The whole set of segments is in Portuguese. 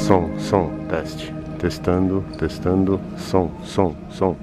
Som, teste. Testando, som.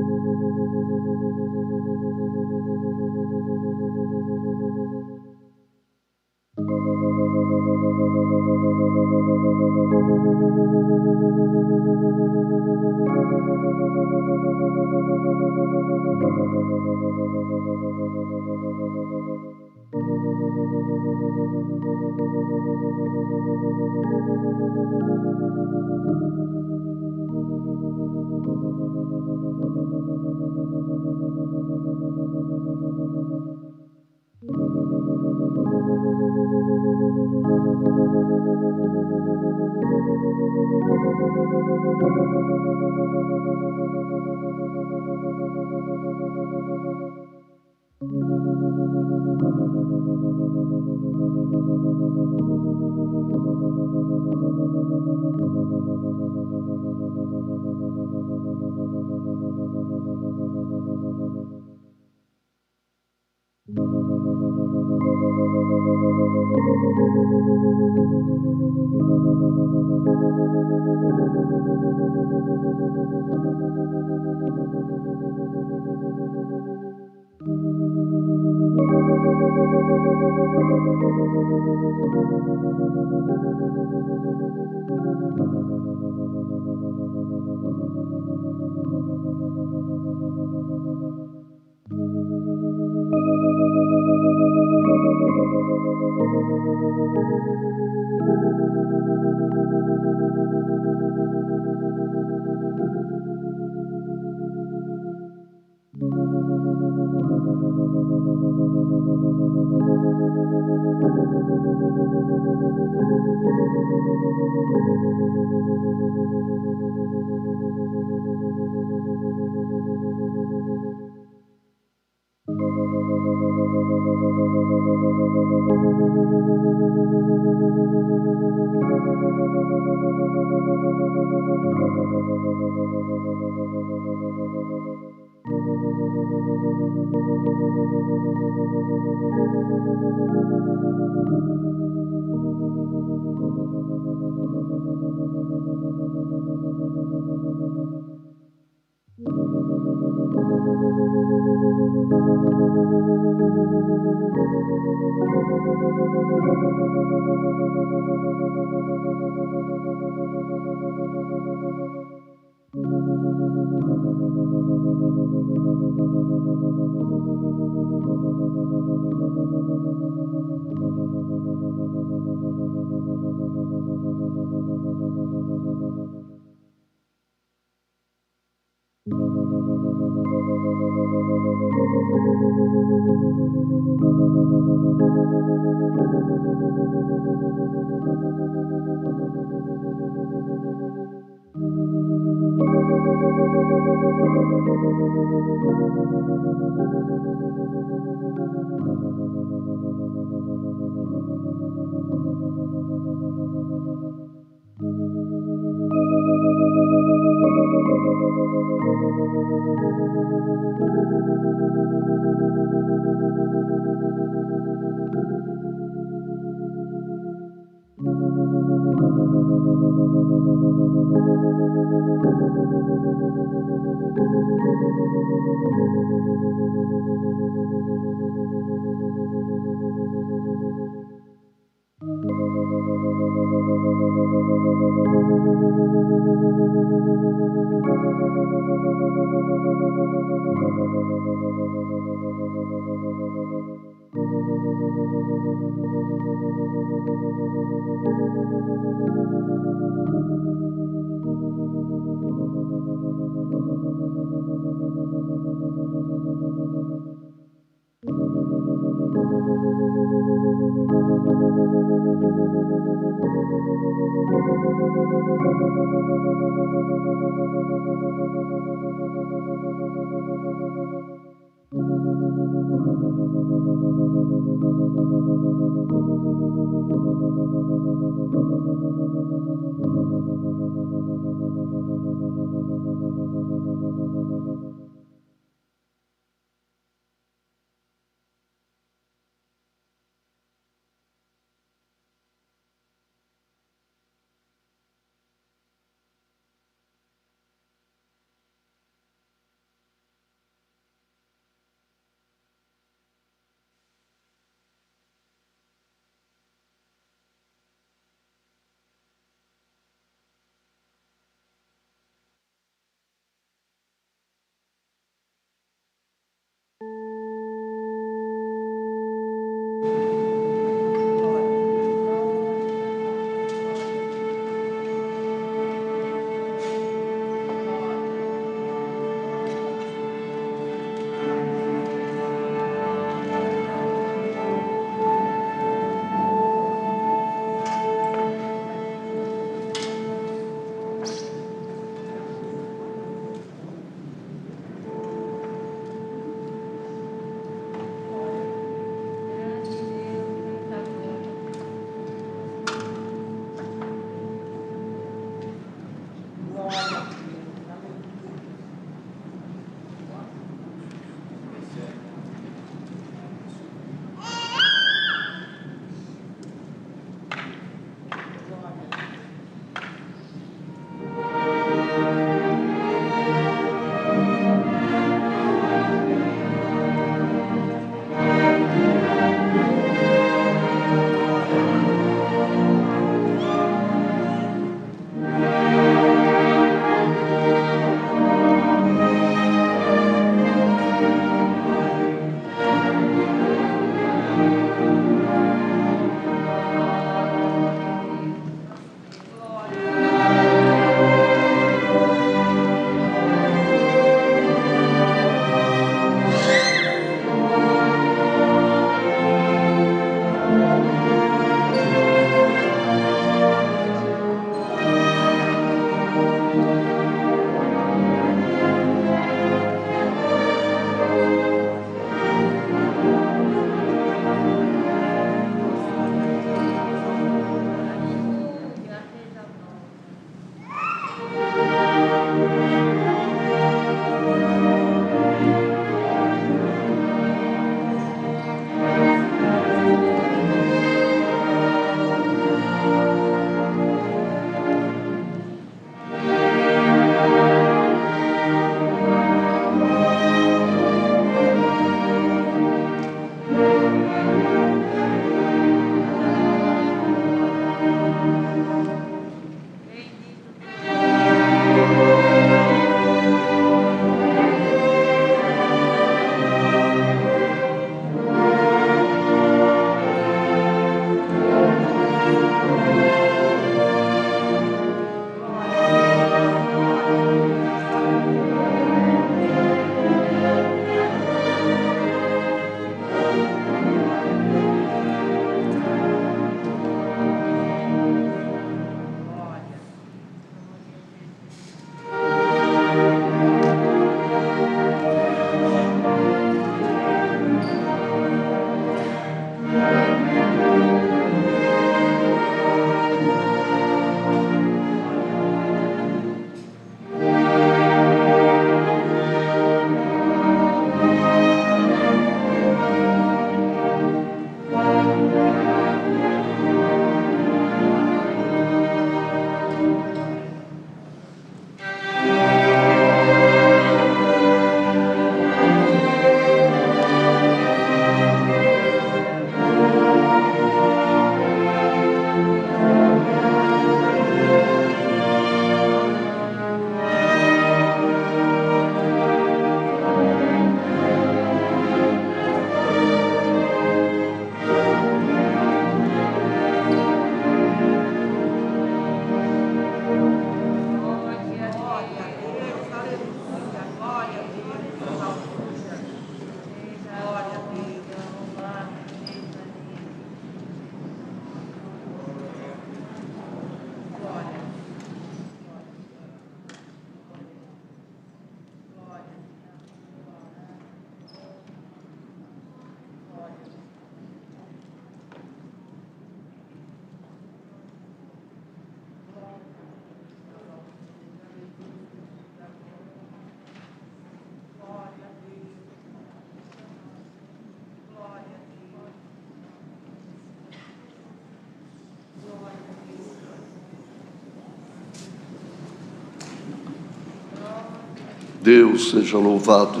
Deus seja louvado.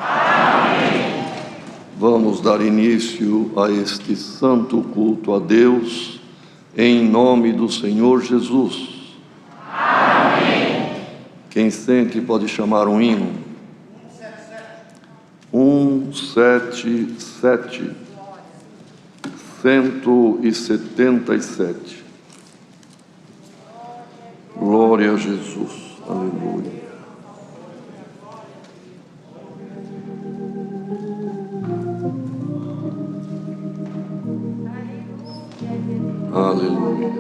Amém. Vamos dar início a este santo culto a Deus, em nome do Senhor Jesus. Amém. Quem sente pode chamar um hino. 177, 177. Glória a Jesus. Aleluia. Aleluia.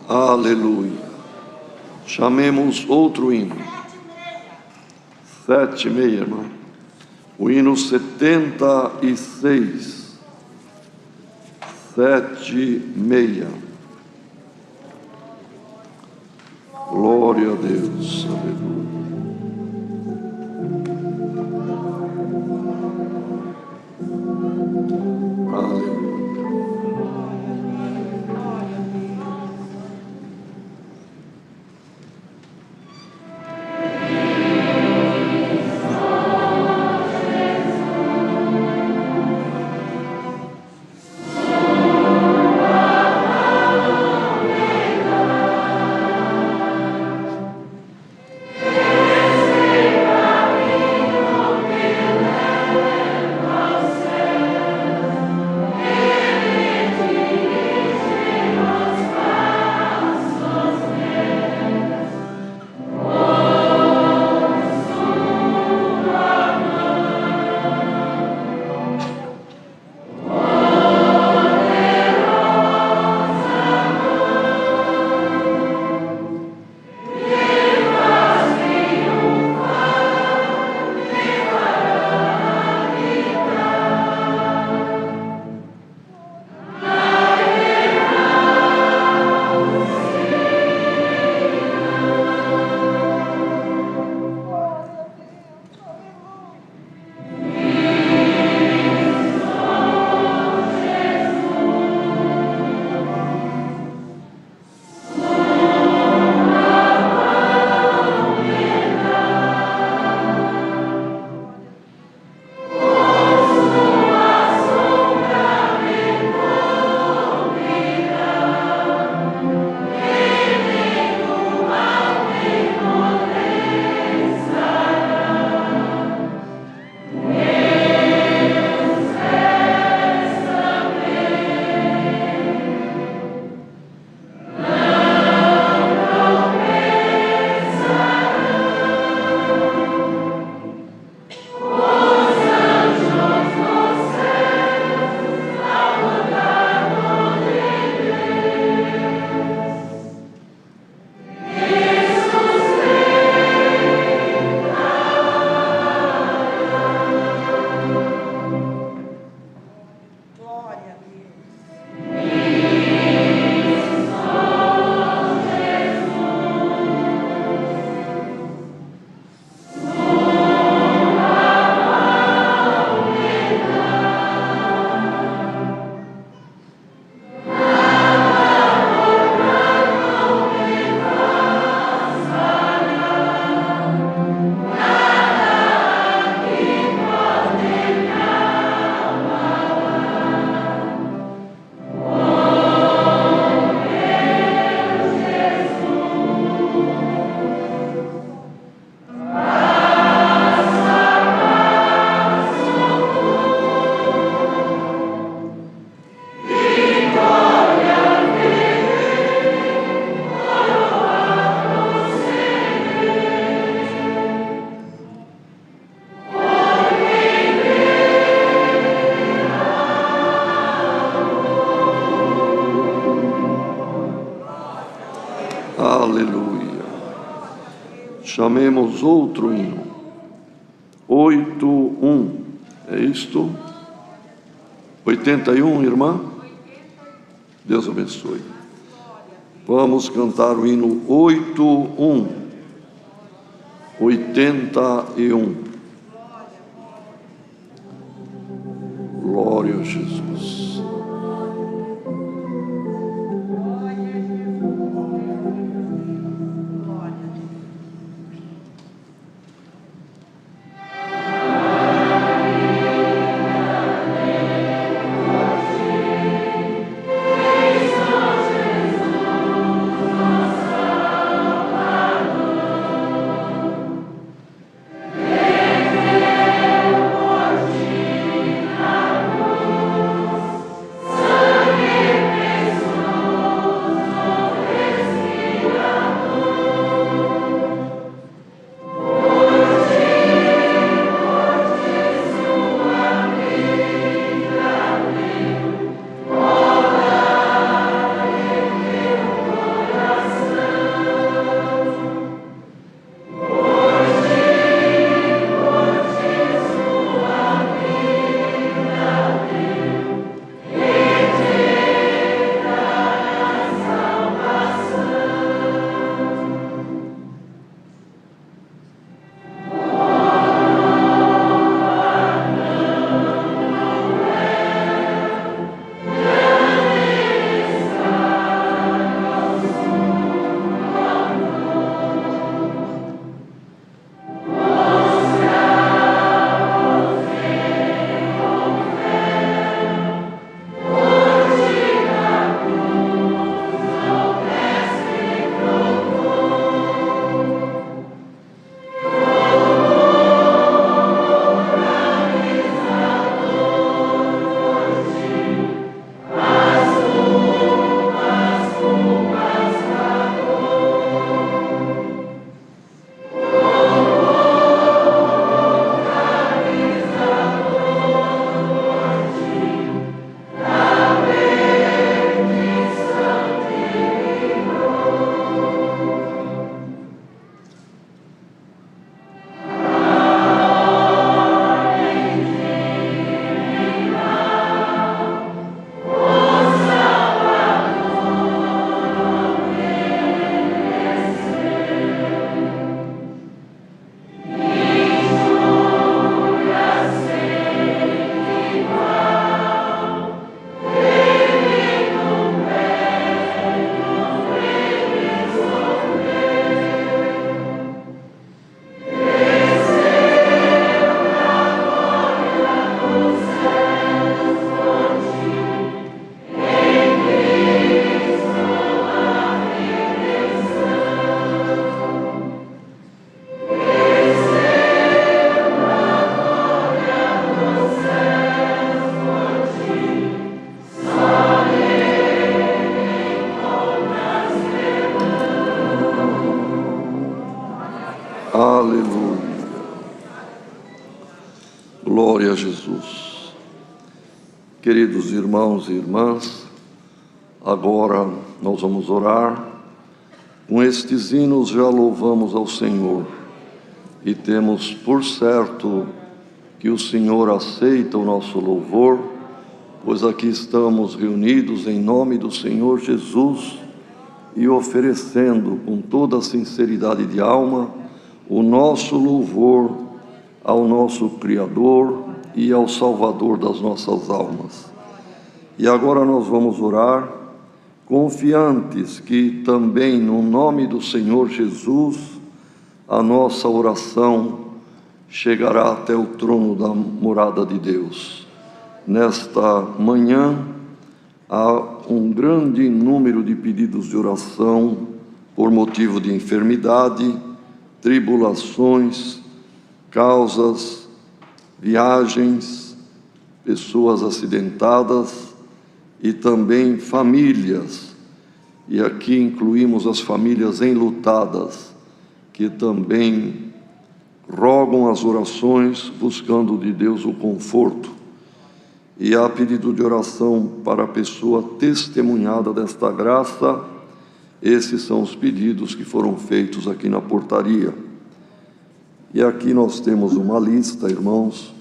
Aleluia. Chamemos outro hino. 7:30, irmão. O hino 76. 7:30. Glória a Deus. Aleluia. Aleluia. Chamemos outro hino. 8:1. É isto? 81, irmã? Deus abençoe. Vamos cantar o hino 8:1. 81. Glória a Jesus. Yeah. Glória a Jesus. Queridos irmãos e irmãs, agora nós vamos orar. Com estes hinos já louvamos ao Senhor e temos por certo que o Senhor aceita o nosso louvor, pois aqui estamos reunidos em nome do Senhor Jesus e oferecendo com toda a sinceridade de alma o nosso louvor ao nosso Criador e ao Salvador das nossas almas. E agora nós vamos orar, confiantes que também no nome do Senhor Jesus, a nossa oração chegará até o trono da morada de Deus. Nesta manhã, há um grande número de pedidos de oração por motivo de enfermidade, tribulações, causas, viagens, pessoas acidentadas e também famílias. E aqui incluímos as famílias enlutadas, que também rogam as orações, buscando de Deus o conforto. E há pedido de oração para a pessoa testemunhada desta graça. Esses são os pedidos que foram feitos aqui na portaria. E aqui nós temos uma lista, irmãos,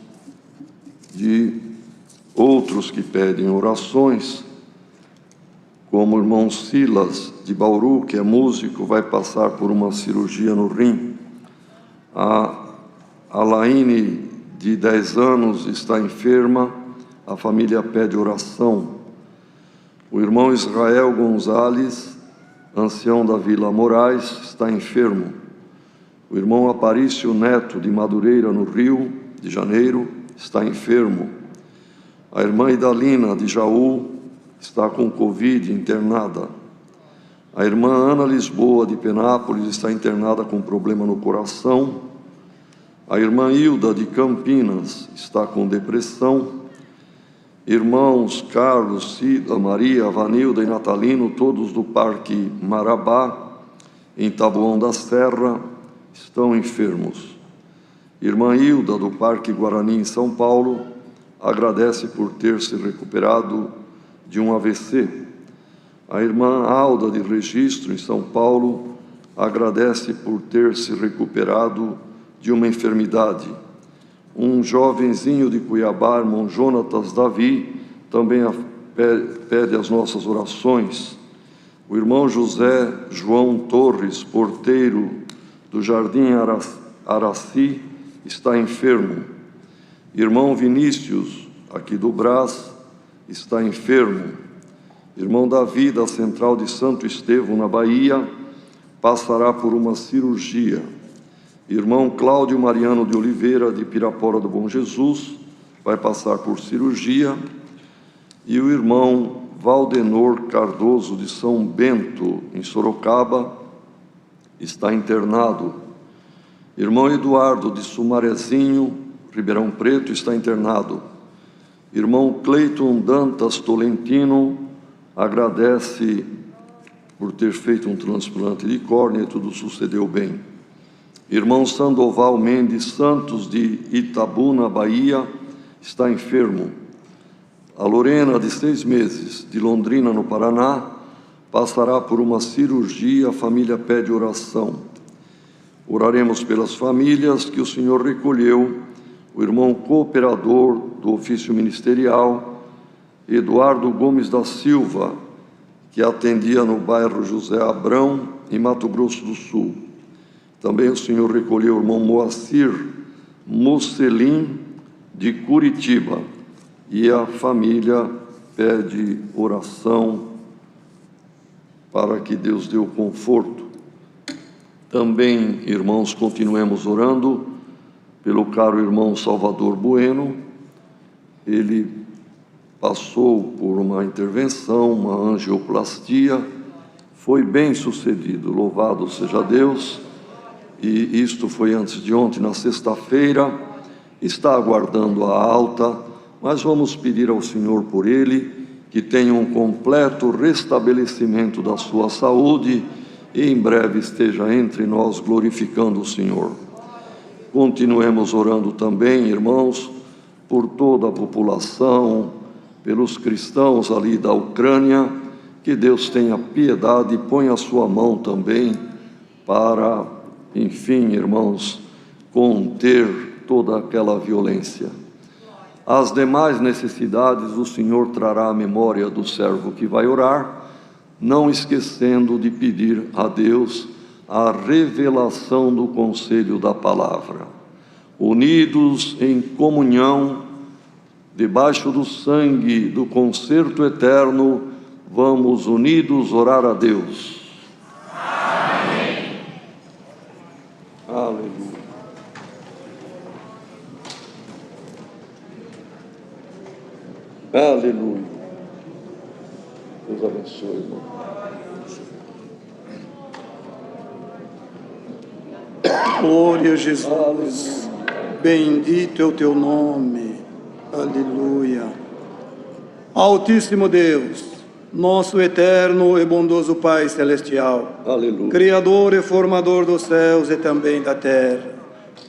de outros que pedem orações, como o irmão Silas de Bauru, que é músico, vai passar por uma cirurgia no rim. A Alaine, de 10 anos, está enferma, a família pede oração. O irmão Israel Gonzalez, ancião da Vila Moraes, está enfermo. O irmão Aparício Neto, de Madureira, no Rio de Janeiro, está enfermo. A irmã Idalina, de Jaú, está com Covid, internada. A irmã Ana Lisboa, de Penápolis, está internada com problema no coração. A irmã Hilda, de Campinas, está com depressão. Irmãos Carlos, Cida, Maria, Vanilda e Natalino, todos do Parque Marabá, em Taboão da Serra, estão enfermos. Irmã Hilda, do Parque Guarani, em São Paulo, agradece por ter se recuperado de um AVC. A irmã Alda, de Registro, em São Paulo, agradece por ter se recuperado de uma enfermidade. Um jovenzinho de Cuiabá, irmão Jonatas Davi, também pede as nossas orações. O irmão José João Torres, porteiro do Jardim Araci, está enfermo. Irmão Vinícius, aqui do Brás, está enfermo. Irmão Davi, da Central de Santo Estevão, na Bahia, passará por uma cirurgia. Irmão Cláudio Mariano de Oliveira, de Pirapora do Bom Jesus, vai passar por cirurgia. E o irmão Valdenor Cardoso, de São Bento, em Sorocaba, está internado. Irmão Eduardo, de Sumarezinho, Ribeirão Preto, está internado. Irmão Cleiton Dantas Tolentino agradece por ter feito um transplante de córnea e tudo sucedeu bem. Irmão Sandoval Mendes Santos, de Itabuna, Bahia, está enfermo. A Lorena, de 6 meses, de Londrina, no Paraná, passará por uma cirurgia. A família pede oração. Oraremos pelas famílias que o Senhor recolheu. O irmão cooperador do ofício ministerial, Eduardo Gomes da Silva, que atendia no bairro José Abrão, em Mato Grosso do Sul. Também o Senhor recolheu o irmão Moacir Mocelim, de Curitiba, e a família pede oração para que Deus dê o conforto. Também, irmãos, continuemos orando pelo caro irmão Salvador Bueno. Ele passou por uma intervenção, uma angioplastia, foi bem sucedido, louvado seja Deus, e isto foi antes de ontem, na sexta-feira, está aguardando a alta, mas vamos pedir ao Senhor por ele, que tenha um completo restabelecimento da sua saúde e em breve esteja entre nós glorificando o Senhor. Continuemos orando também, irmãos, por toda a população, pelos cristãos ali da Ucrânia, que Deus tenha piedade e ponha a sua mão também para, enfim, irmãos, conter toda aquela violência. As demais necessidades o Senhor trará à memória do servo que vai orar, não esquecendo de pedir a Deus a revelação do conselho da palavra. Unidos em comunhão, debaixo do sangue do concerto eterno, vamos unidos orar a Deus. Amém. Aleluia. Aleluia. Deus abençoe, irmão. Glória a Jesus. Bendito é o teu nome. Aleluia. Altíssimo Deus, nosso eterno e bondoso Pai Celestial, Aleluia. Criador e formador dos céus e também da terra,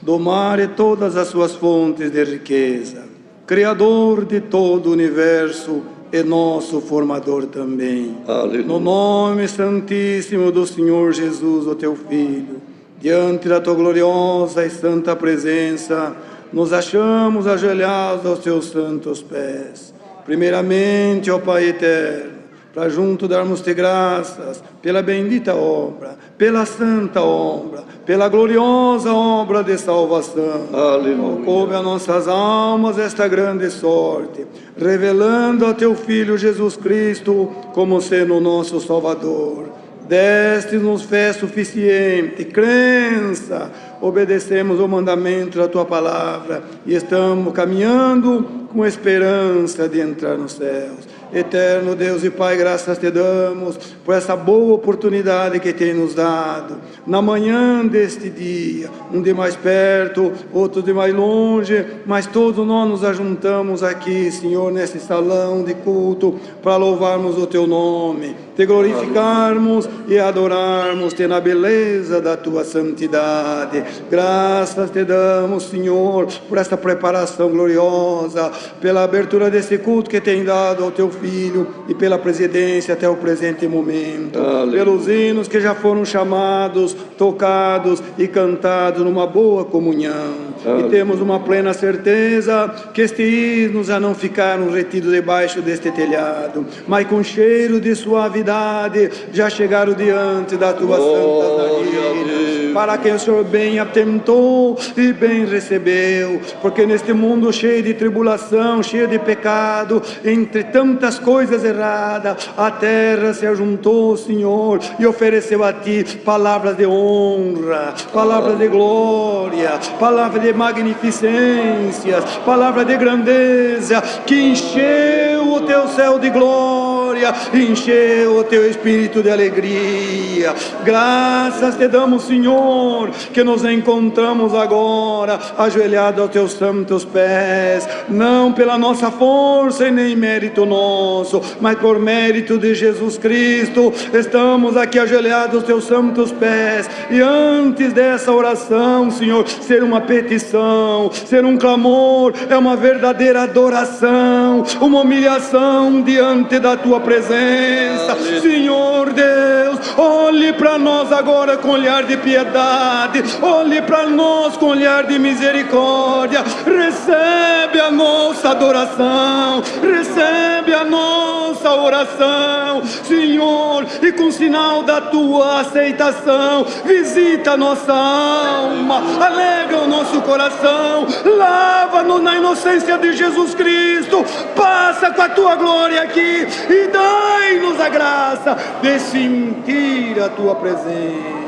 do mar e todas as suas fontes de riqueza, Criador de todo o universo e nosso formador também. Aleluia. No nome santíssimo do Senhor Jesus, o teu Filho, diante da tua gloriosa e santa presença, nos achamos ajoelhados aos teus santos pés. Primeiramente, ó Pai eterno, para junto darmos-te graças pela bendita obra, pela santa obra, pela gloriosa obra de salvação. Aleluia. Coube a nossas almas esta grande sorte, revelando a teu Filho Jesus Cristo como sendo o nosso Salvador. Deste-nos fé suficiente, crença, obedecemos o mandamento da tua palavra e estamos caminhando com esperança de entrar nos céus. Eterno Deus e Pai, graças te damos por essa boa oportunidade que tem nos dado, na manhã deste dia, um de mais perto, outro de mais longe, mas todos nós nos ajuntamos aqui, Senhor, nesse salão de culto, para louvarmos o teu nome, te glorificarmos e adorarmos-te na beleza da tua santidade. Graças te damos, Senhor, por esta preparação gloriosa, pela abertura desse culto que tem dado ao teu Filho e pela presidência até o presente momento. Aleluia. Pelos hinos que já foram chamados, tocados e cantados numa boa comunhão. Aleluia. E temos uma plena certeza que estes hinos já não ficaram retidos debaixo deste telhado, mas com cheiro de suavidade já chegaram diante da tua santa narinas, para quem o Senhor bem atentou e bem recebeu, porque neste mundo cheio de tribulação, cheio de pecado, entre tantas coisas erradas, a terra se ajuntou, Senhor, e ofereceu a ti palavras de honra, palavras de glória, palavras de magnificências, palavras de grandeza, que encheu o teu céu de glória, encheu o teu espírito de alegria. Graças te damos, Senhor, que nos encontramos agora ajoelhados aos teus santos pés, não pela nossa força e nem mérito nosso, mas por mérito de Jesus Cristo. Estamos aqui ajoelhados aos teus santos pés, e antes dessa oração, Senhor, ser uma petição, ser um clamor, é uma verdadeira adoração, uma humilhação diante da tua presença. Aleluia. Senhor Deus, olhe para nós agora com olhar de piedade, olhe para nós com olhar de misericórdia, recebe a nossa adoração, recebe a nossa oração, Senhor, e com sinal da tua aceitação, visita a nossa alma, alegra o nosso coração, lava-nos na inocência de Jesus Cristo, passa com a tua glória aqui e dai-nos a graça de sentir a tua presença.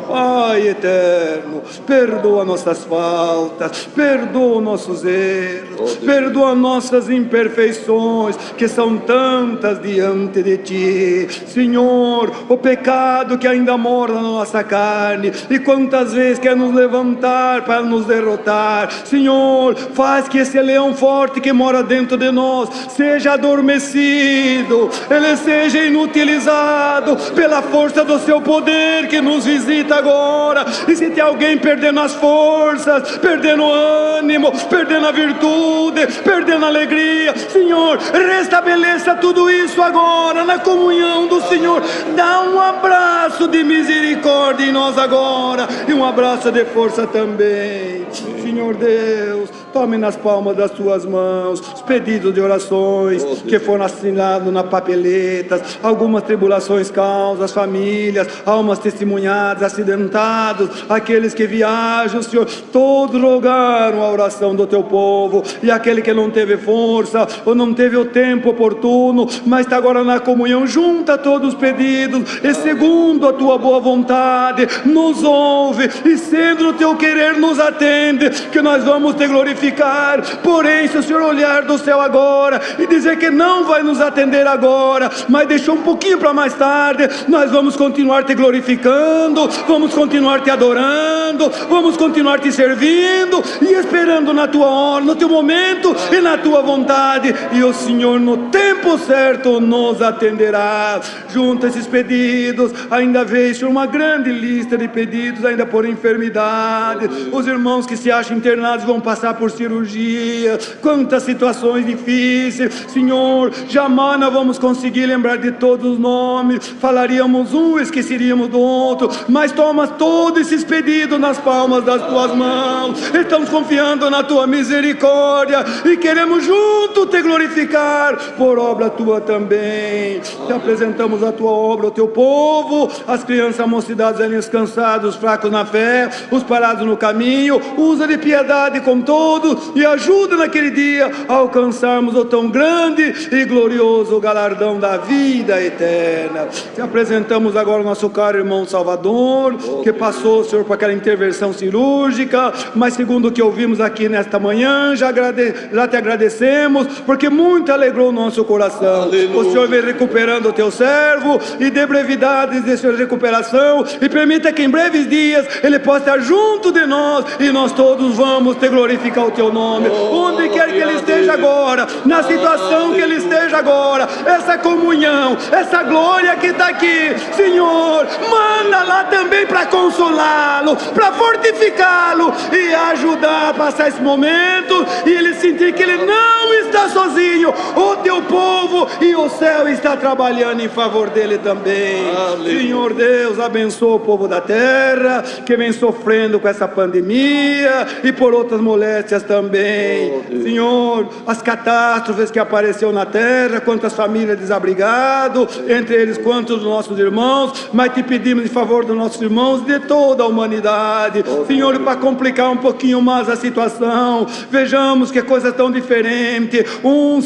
Pai eterno, perdoa nossas faltas, perdoa nossos erros, perdoa nossas imperfeições, que são tantas diante de ti, Senhor. O pecado que ainda mora na nossa carne, e quantas vezes quer nos levantar para nos derrotar, Senhor, faz que esse leão forte que mora dentro de nós seja adormecido, ele seja inutilizado pela força do seu poder que nos visita agora. E se tem alguém perdendo as forças, perdendo o ânimo, perdendo a virtude, perdendo a alegria, Senhor, restabeleça tudo isso agora na comunhão do Senhor. Dá um abraço de misericórdia em nós agora e um abraço de força também. Senhor Deus, tome nas palmas das tuas mãos os pedidos de orações que foram assinados na papeletas, algumas tribulações causas, famílias, almas testemunhadas, acidentados, aqueles que viajam, Senhor, todos rogaram a oração do teu povo, e aquele que não teve força ou não teve o tempo oportuno, mas está agora na comunhão, junta todos os pedidos e segundo a tua boa vontade nos ouve, e sendo o teu querer nos atende, que nós vamos te glorificar. Porém, se o Senhor olhar do céu agora e dizer que não vai nos atender agora, mas deixou um pouquinho para mais tarde, nós vamos continuar te glorificando, vamos continuar te adorando, vamos continuar te servindo e esperando na tua hora, no teu momento e na tua vontade, e o Senhor no tempo certo nos atenderá. Junta esses pedidos, ainda vejo Senhor, uma grande lista de pedidos ainda por enfermidade, os irmãos que se acham internados vão passar por cirurgia, quantas situações difíceis, Senhor, jamais nós vamos conseguir lembrar de todos os nomes, falaríamos um, esqueceríamos do outro, mas toma todos esses pedidos nas palmas das tuas mãos, estamos confiando na tua misericórdia e queremos junto te glorificar por obra tua também. Te apresentamos a tua obra, o teu povo, as crianças, a mocidade, os velhos cansados, os fracos na fé, os parados no caminho, usa de piedade com todos e ajuda naquele dia a alcançarmos o tão grande e glorioso galardão da vida eterna. Te apresentamos agora o nosso caro irmão Salvador, que passou, Senhor, por aquela intervenção cirúrgica, mas segundo o que ouvimos aqui nesta manhã, já te agradecemos, porque muito alegrou o nosso coração. Aleluia. O Senhor vem recuperando o teu servo e dê brevidades de sua recuperação e permita que em breves dias ele possa estar junto de nós e nós todos vamos te glorificar o teu nome, onde quer que ele esteja agora, na situação que ele esteja agora, essa comunhão, essa glória que está aqui, Senhor, manda lá também para consolá-lo, para fortificá-lo e ajudar a passar esse momento e ele sentir que ele não está sozinho, o teu povo e o céu está trabalhando em favor dele também. Aleluia. Senhor Deus, abençoa o povo da terra que vem sofrendo com essa pandemia e por outras moléstias também. Senhor, as catástrofes que apareceu na terra, quantas famílias desabrigadas, entre eles quantos dos nossos irmãos, mas te pedimos em favor dos nossos irmãos de toda a humanidade, Senhor, para complicar um pouquinho mais a situação, vejamos que coisa tão diferente,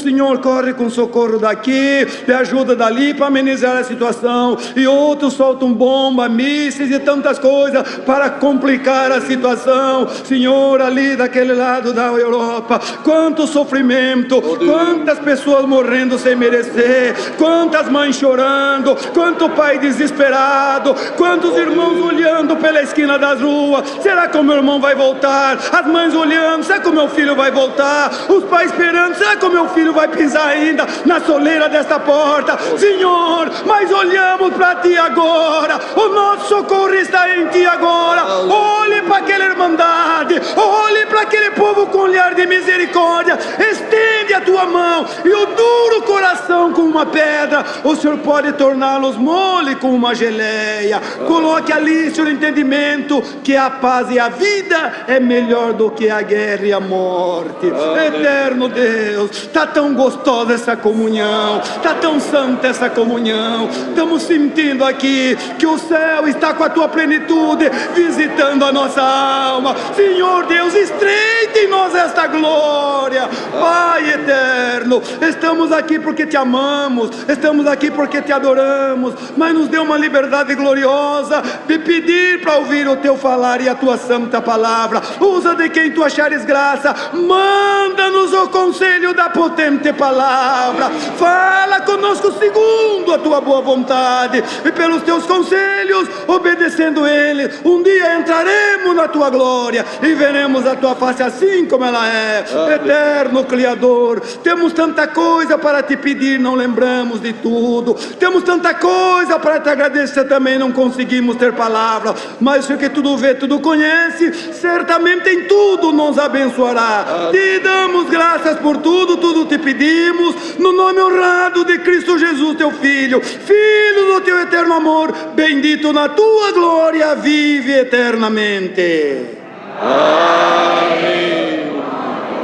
Senhor, corre com socorro daqui, te ajuda dali para amenizar a situação, e outros soltam bomba, mísseis e tantas coisas para complicar a situação, Senhor, ali daquele lado da Europa, quanto sofrimento, quantas pessoas morrendo sem merecer, quantas mães chorando, quanto pai desesperado, quantos irmãos olhando pela esquina das ruas, será que o meu irmão vai voltar, as mães olhando, será que o meu filho vai voltar, os pais esperando, será que o meu filho vai pisar ainda na soleira desta porta, Senhor, mas olhamos para ti agora, o nosso socorro está em ti agora, olhe para aquela irmandade, olhe para aquele povo com olhar de misericórdia, estende a tua mão e o duro coração com uma pedra, o Senhor pode torná-los mole com uma geleia, coloque ali, Senhor, entendimento que a paz e a vida é melhor do que a guerra e a morte. Eterno Deus, está tão gostosa essa comunhão, está tão santa essa comunhão, estamos sentindo aqui que o céu está com a tua plenitude visitando a nossa alma, Senhor Deus, estreita em nós esta glória, Pai eterno, estamos aqui porque te amamos, estamos aqui porque te adoramos, mas nos dê uma liberdade gloriosa de pedir para ouvir o teu falar e a tua santa palavra, usa de quem tu achares graça, manda-nos o conselho da potente palavra, fala conosco segundo a tua boa vontade, e pelos teus conselhos, obedecendo eles, um dia entraremos na a tua glória e veremos a tua face assim como ela é. Eterno Criador, temos tanta coisa para te pedir, não lembramos de tudo. Temos tanta coisa para te agradecer, também não conseguimos ter palavra, mas o que tudo vê, tudo conhece, certamente em tudo nos abençoará. Te damos graças por tudo, tudo te pedimos, no nome honrado de Cristo Jesus, teu Filho, Filho do teu eterno amor, bendito na tua glória, vive eternamente. Amém.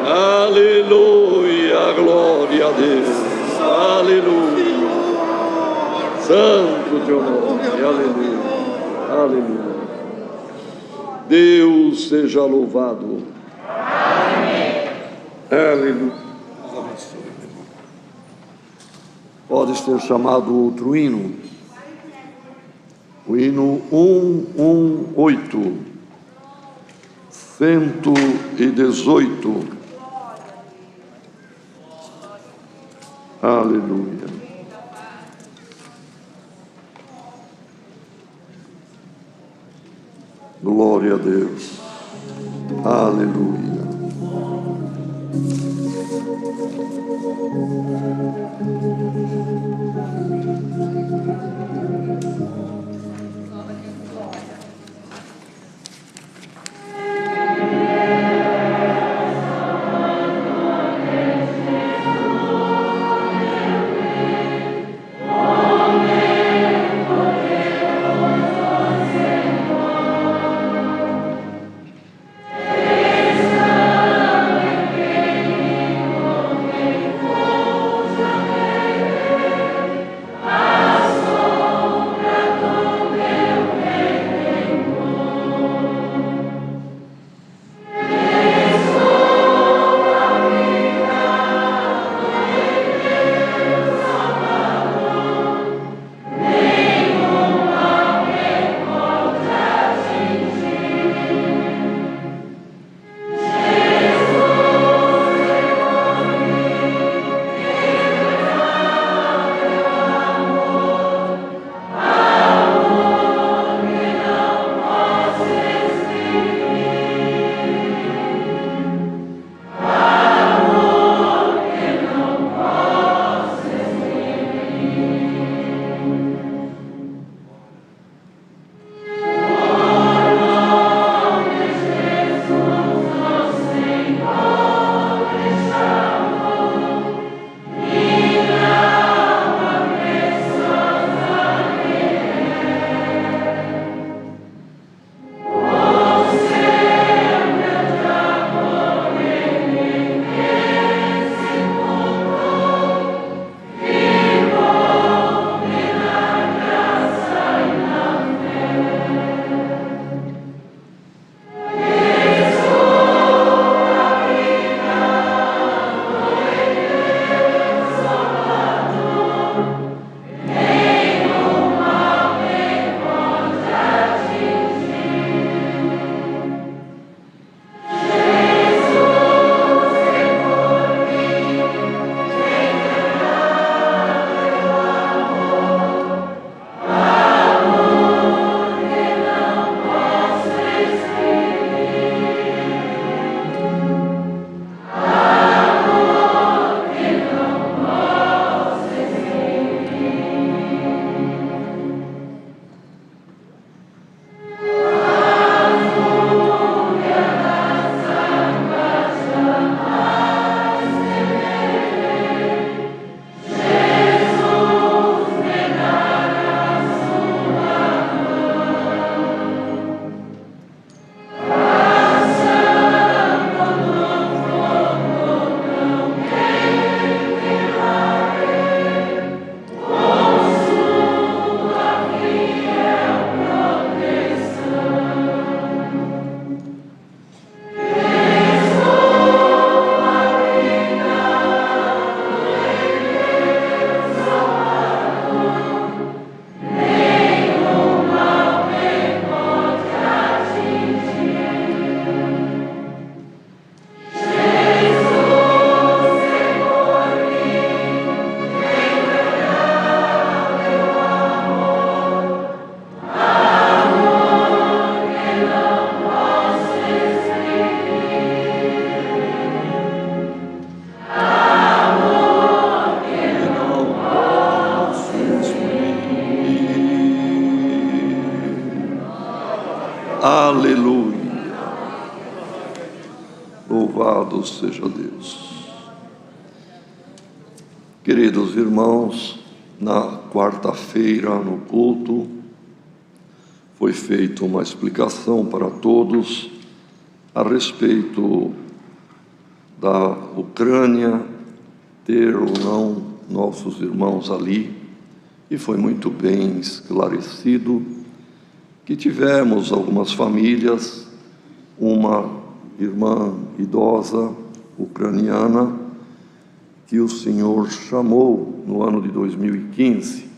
Aleluia, glória a Deus. Aleluia. Santo teu nome. Aleluia. Aleluia. Deus seja louvado. Amém. Aleluia. Pode ser chamado outro hino. O hino 118. 118. Aleluia. Glória a Deus. Aleluia. Amen. Aleluia. Louvado seja Deus. Queridos irmãos, na quarta-feira, no culto, foi feita uma explicação para todos a respeito da Ucrânia ter ou não nossos irmãos ali, e foi muito bem esclarecido que tivemos algumas famílias, uma irmã idosa ucraniana que o Senhor chamou no ano de 2015,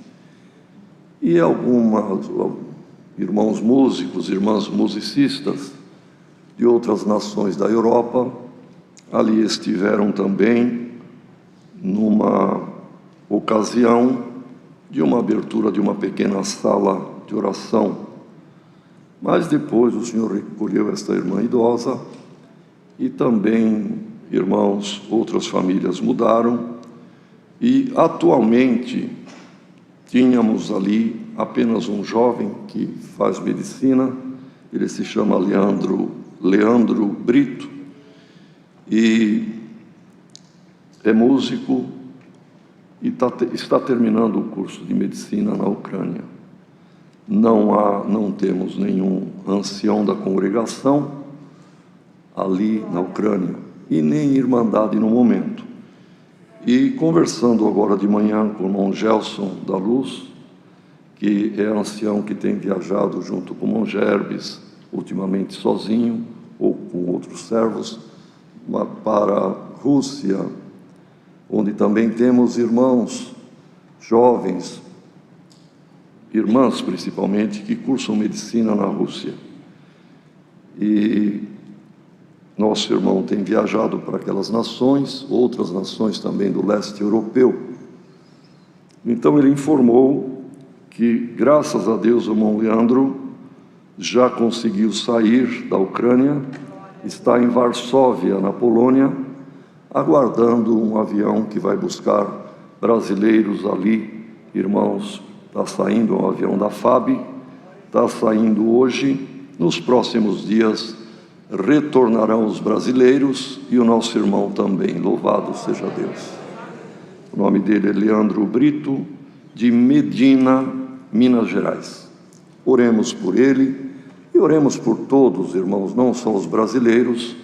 e alguns irmãos músicos, irmãs musicistas de outras nações da Europa ali estiveram também numa ocasião de uma abertura de uma pequena sala de oração. Mas depois o Senhor recolheu esta irmã idosa e também, irmãos, outras famílias mudaram, e atualmente tínhamos ali apenas um jovem que faz medicina, ele se chama Leandro Brito, e é músico e está terminando o curso de medicina na Ucrânia. Não temos nenhum ancião da congregação ali na Ucrânia, e nem irmandade no momento. E conversando agora de manhã com o irmão Gelson da Luz, que é ancião que tem viajado junto com o irmão Gerbes, ultimamente sozinho, ou com outros servos, para a Rússia, onde também temos irmãos jovens, irmãs principalmente, que cursam medicina na Rússia. E nosso irmão tem viajado para aquelas nações, outras nações também do leste europeu. Então ele informou que, graças a Deus, o irmão Leandro já conseguiu sair da Ucrânia, está em Varsóvia, na Polônia, aguardando um avião que vai buscar brasileiros ali. Irmãos, está saindo um avião da FAB, está saindo hoje. Nos próximos dias retornarão os brasileiros e o nosso irmão também. Louvado seja Deus. O nome dele é Leandro Brito, de Medina, Minas Gerais. Oremos por ele e oremos por todos, irmãos, não só os brasileiros,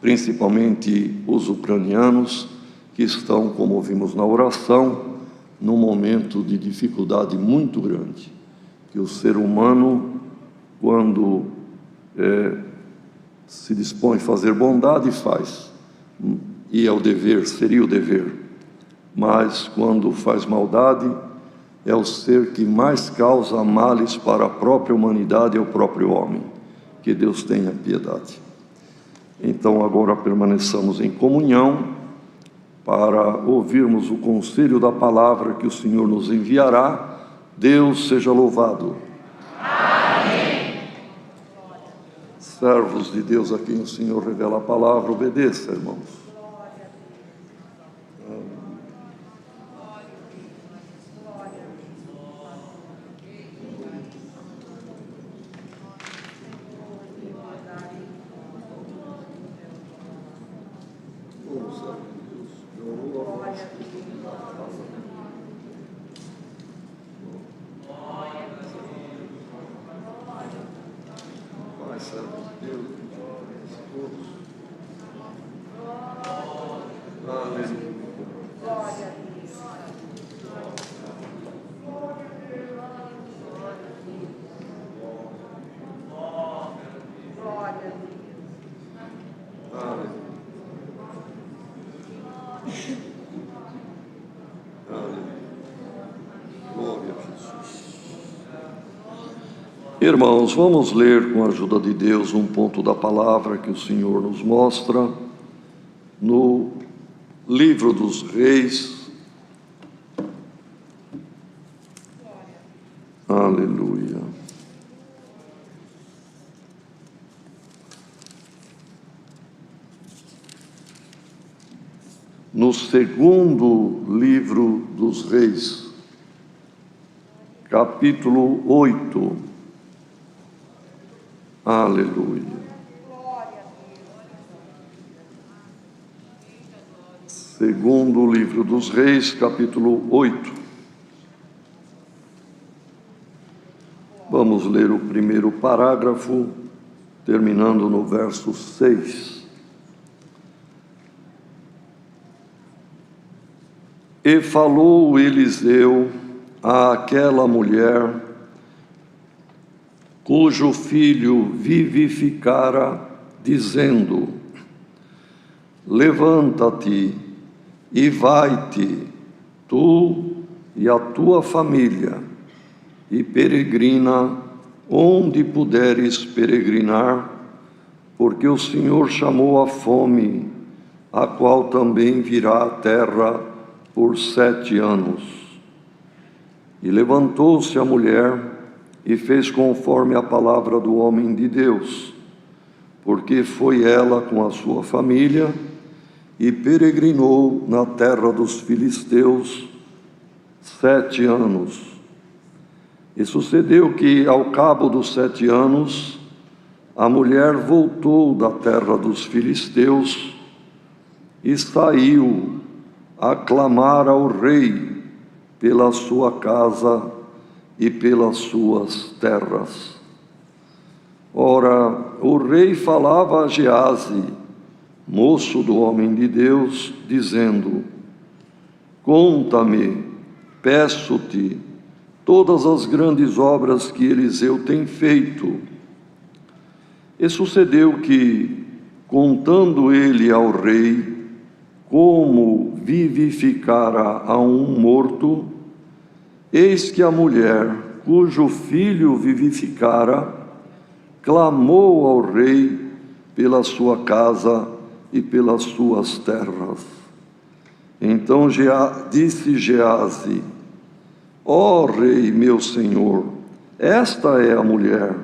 principalmente os ucranianos, que estão, como vimos na oração, num momento de dificuldade muito grande, que o ser humano, quando se dispõe a fazer bondade, faz, e é o dever, seria o dever, mas quando faz maldade, é o ser que mais causa males para a própria humanidade, é o próprio homem. Que Deus tenha piedade. Então agora permaneçamos em comunhão para ouvirmos o conselho da palavra que o Senhor nos enviará. Deus seja louvado. Amém. Servos de Deus a quem o Senhor revela a palavra, obedeça, irmãos. Irmãos, vamos ler com a ajuda de Deus um ponto da palavra que o Senhor nos mostra no livro dos Reis. Aleluia. No segundo livro dos Reis, capítulo 8. Aleluia. Segundo o livro dos Reis, capítulo 8. Vamos ler o primeiro parágrafo, terminando no verso 6. E falou Eliseu àquela mulher, cujo filho vivificara, dizendo: levanta-te e vai-te, tu e a tua família, e peregrina onde puderes peregrinar, porque o Senhor chamou a fome, a qual também virá à terra por 7 anos. E levantou-se a mulher e fez conforme a palavra do homem de Deus, porque foi ela com a sua família e peregrinou na terra dos filisteus 7 anos. E sucedeu que, ao cabo dos 7 anos, a mulher voltou da terra dos filisteus e saiu a clamar ao rei pela sua casa e pelas suas terras. Ora, o rei falava a Geazi, moço do homem de Deus, dizendo: conta-me, peço-te, todas as grandes obras que Eliseu tem feito. E sucedeu que, contando ele ao rei como vivificara a um morto, eis que a mulher, cujo filho vivificara, clamou ao rei pela sua casa e pelas suas terras. Então disse Geazi: ó rei meu senhor, esta é a mulher,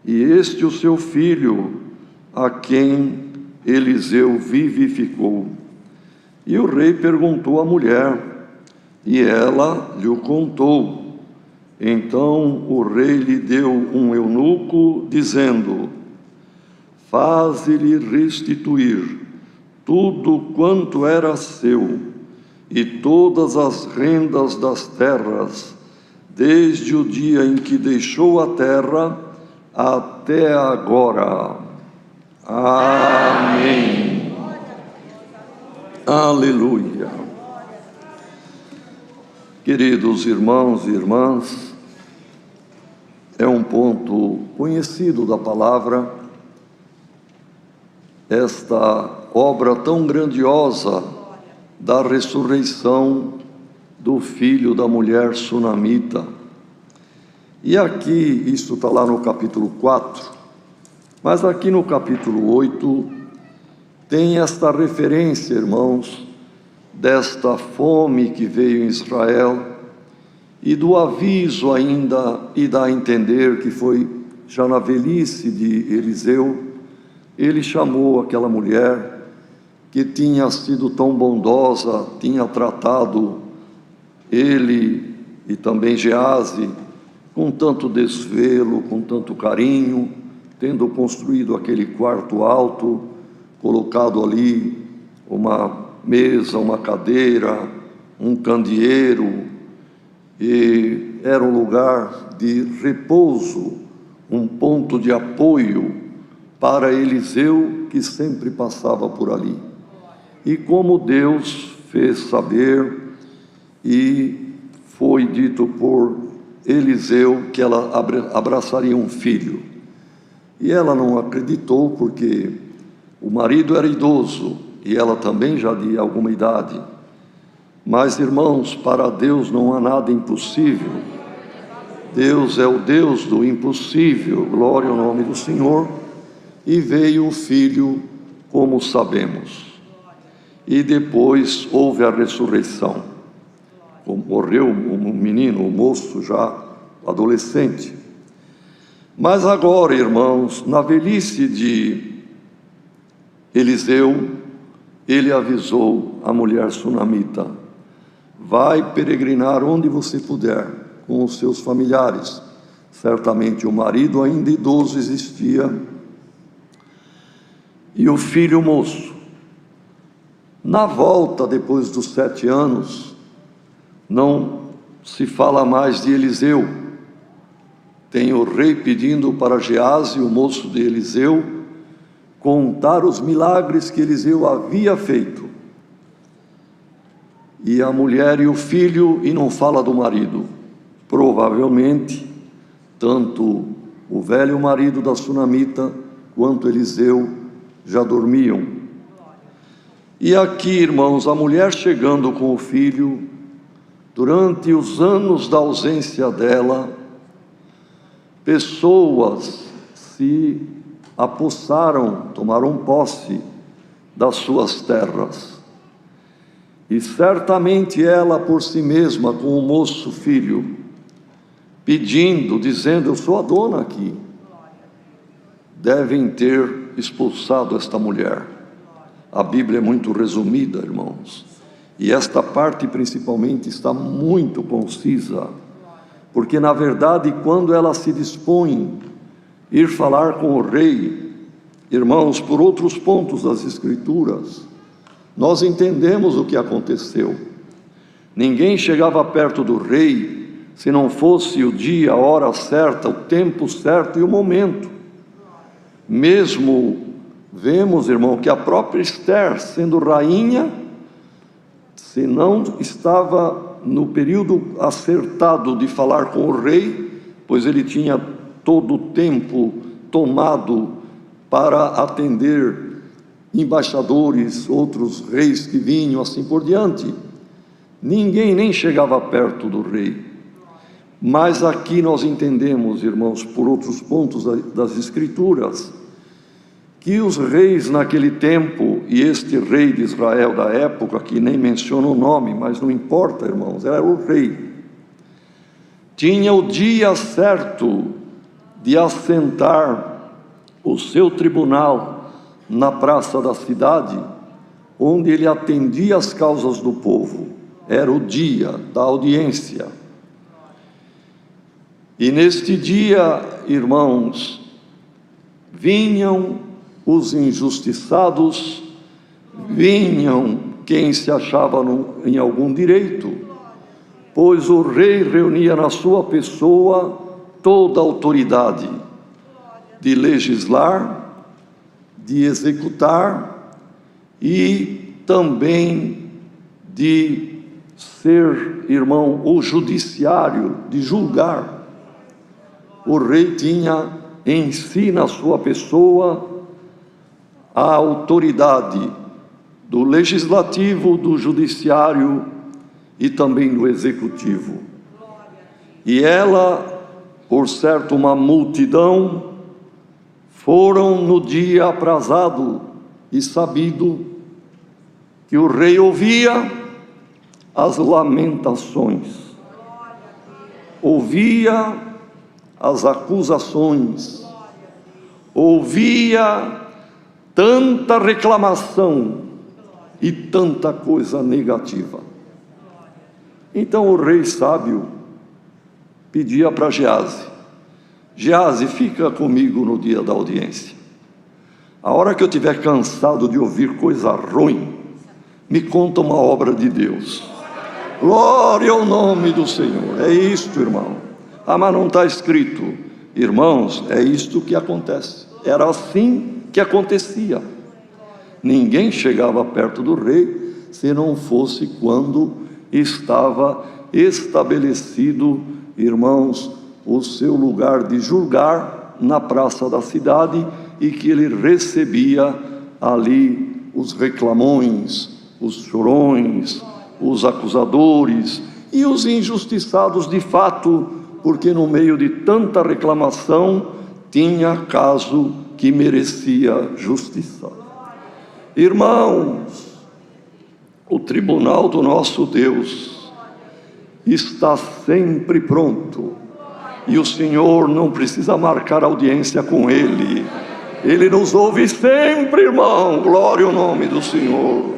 e este o seu filho, a quem Eliseu vivificou. E o rei perguntou à mulher, e ela lhe contou. Então o rei lhe deu um eunuco, dizendo: faze-lhe restituir tudo quanto era seu, e todas as rendas das terras, desde o dia em que deixou a terra até agora. Amém. Aleluia. Queridos irmãos e irmãs, é um ponto conhecido da palavra, esta obra tão grandiosa da ressurreição do filho da mulher sunamita. E aqui, isso está lá no capítulo 4, mas aqui no capítulo 8, tem esta referência, irmãos, desta fome que veio em Israel e do aviso ainda, e dá a entender que foi já na velhice de Eliseu, ele chamou aquela mulher que tinha sido tão bondosa, tinha tratado ele e também Geazi com tanto desvelo, com tanto carinho, tendo construído aquele quarto alto, colocado ali uma mesa, uma cadeira, um candeeiro, e era um lugar de repouso, um ponto de apoio para Eliseu, que sempre passava por ali. E como Deus fez saber, e foi dito por Eliseu que ela abraçaria um filho. E ela não acreditou, porque o marido era idoso e ela também já de alguma idade. Mas, irmãos, para Deus não há nada impossível. Deus é o Deus do impossível, glória ao nome do Senhor. E veio o filho, como sabemos. E depois houve a ressurreição. Morreu um menino, um moço já adolescente. Mas agora, irmãos, na velhice de Eliseu, ele avisou a mulher sunamita: vai peregrinar onde você puder, com os seus familiares, Certamente o marido ainda idoso existia, e o filho moço. Na volta, depois dos 7 anos, não se fala mais de Eliseu. Tem o rei pedindo para Geazi, o moço de Eliseu, contar os milagres que Eliseu havia feito. E a mulher e o filho, e não fala do marido. Provavelmente, tanto o velho marido da sunamita, quanto Eliseu, já dormiam. E aqui, irmãos, a mulher chegando com o filho, durante os anos da ausência dela, pessoas se apossaram, tomaram posse das suas terras. E certamente ela por si mesma, com o moço filho, pedindo, dizendo: eu sou a dona aqui, devem ter expulsado esta mulher. A Bíblia é muito resumida, irmãos, e esta parte principalmente está muito concisa, porque na verdade quando ela se dispõe a ir falar com o rei, irmãos, por outros pontos das Escrituras, nós entendemos o que aconteceu. Ninguém chegava perto do rei se não fosse o dia, a hora certa, o tempo certo e o momento. Mesmo vemos, irmão, que a própria Esther, sendo rainha, se não estava no período acertado de falar com o rei, pois ele tinha todo o tempo tomado para atender embaixadores, outros reis que vinham, assim por diante. Ninguém nem chegava perto do rei. Mas aqui nós entendemos, irmãos, por outros pontos das Escrituras, que os reis naquele tempo, e este rei de Israel da época, que nem menciona o nome, mas não importa, irmãos, era o rei, tinha o dia certo de assentar o seu tribunal na praça da cidade, onde ele atendia as causas do povo. Era o dia da audiência. E neste dia, irmãos, vinham os injustiçados, vinham quem se achava em algum direito, pois o rei reunia na sua pessoa toda a autoridade de legislar, de executar e também de ser, irmão, o judiciário, de julgar. O rei tinha em si, na sua pessoa, a autoridade do legislativo, do judiciário e também do executivo. E ela, por certo, uma multidão, foram no dia aprazado e sabido que o rei ouvia as lamentações, ouvia as acusações, ouvia tanta reclamação e tanta coisa negativa. Então o rei sábio pedia para Geazi: Geazi, fica comigo no dia da audiência. A hora que eu estiver cansado de ouvir coisa ruim, me conta uma obra de Deus. Glória ao nome do Senhor. É isto, irmão. Ah, mas não está escrito. Irmãos, é isto que acontece. Era assim que acontecia. Ninguém chegava perto do rei se não fosse quando estava estabelecido, irmãos, o seu lugar de julgar na praça da cidade, e que ele recebia ali os reclamões, os chorões, os acusadores e os injustiçados de fato, porque no meio de tanta reclamação tinha caso que merecia justiça. Irmãos, o tribunal do nosso Deus está sempre pronto, e o Senhor não precisa marcar audiência com Ele. Ele nos ouve sempre, irmão. Glória ao nome do Senhor.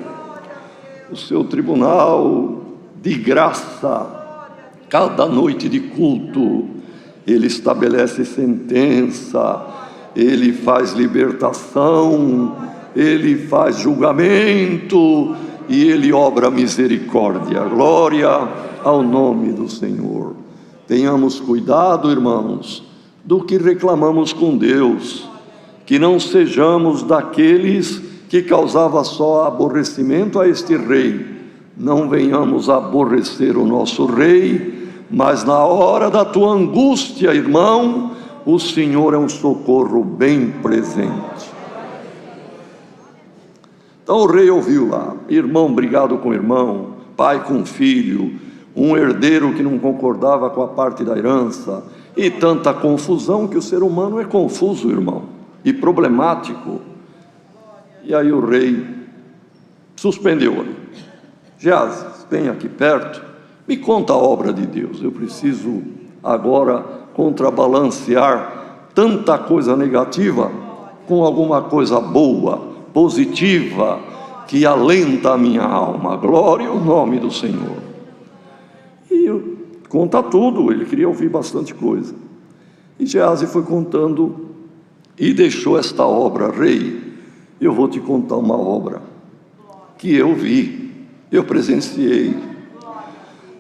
O seu tribunal de graça, cada noite de culto, Ele estabelece sentença, Ele faz libertação, Ele faz julgamento e Ele obra misericórdia. Glória ao nome do Senhor. Tenhamos cuidado, irmãos, do que reclamamos com Deus, que não sejamos daqueles que causava só aborrecimento a este rei. Não venhamos aborrecer o nosso rei, mas na hora da tua angústia, irmão, o Senhor é um socorro bem presente. Então o rei ouviu lá, irmão brigado com irmão, pai com filho, um herdeiro que não concordava com a parte da herança, e tanta confusão, que o ser humano é confuso, irmão, e problemático. E aí o rei suspendeu ali. Geazi, vem aqui perto, me conta a obra de Deus. Eu preciso agora contrabalancear tanta coisa negativa com alguma coisa boa, positiva, que alenta a minha alma. Glória ao nome do Senhor. E conta tudo, ele queria ouvir bastante coisa. E Geazi foi contando e deixou esta obra. Rei, eu vou te contar uma obra que eu vi, eu presenciei.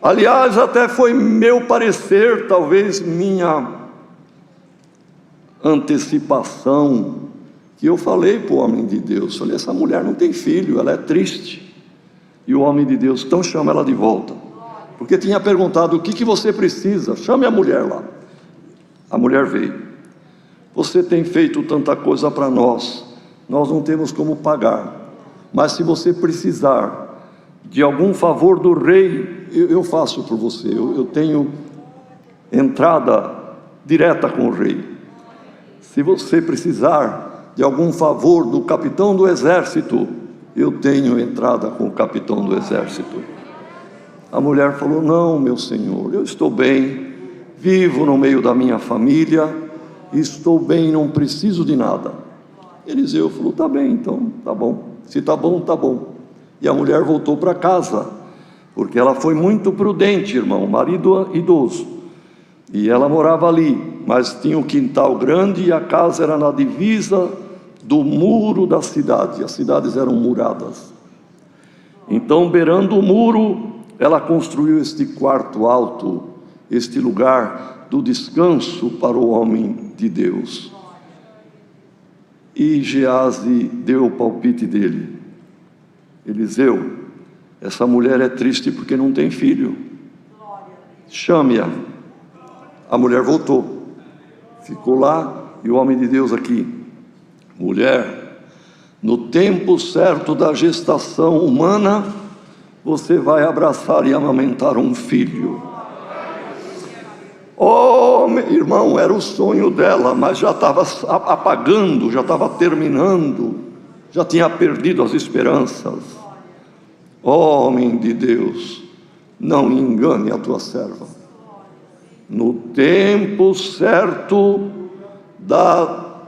Aliás, até foi meu parecer, talvez minha antecipação, que eu falei para o homem de Deus. Falei, essa mulher não tem filho, ela é triste. E o homem de Deus, então chama ela de volta. Porque tinha perguntado, o que você precisa? Chame a mulher lá. A mulher veio. Você tem feito tanta coisa para nós, nós não temos como pagar. Mas se você precisar de algum favor do rei, eu faço por você. Eu tenho entrada direta com o rei. Se você precisar de algum favor do capitão do exército, eu tenho entrada com o capitão do exército. A mulher falou, não, meu senhor, eu estou bem, vivo no meio da minha família, estou bem, não preciso de nada. Eliseu falou, tá bem, então, tá bom. Se tá bom, tá bom. E a mulher voltou para casa, porque ela foi muito prudente, irmão, marido idoso. E ela morava ali, mas tinha um quintal grande e a casa era na divisa do muro da cidade. As cidades eram muradas. Então, beirando o muro, ela construiu este quarto alto, este lugar do descanso para o homem de Deus. E Geazi deu o palpite dele. Eliseu, essa mulher é triste porque não tem filho. Chame-a. A mulher voltou. Ficou lá e o homem de Deus aqui. Mulher, no tempo certo da gestação humana, você vai abraçar e amamentar um filho. Oh, meu irmão, era o sonho dela, mas já estava apagando, já estava terminando, já tinha perdido as esperanças. Homem de Deus, não engane a tua serva. No tempo certo da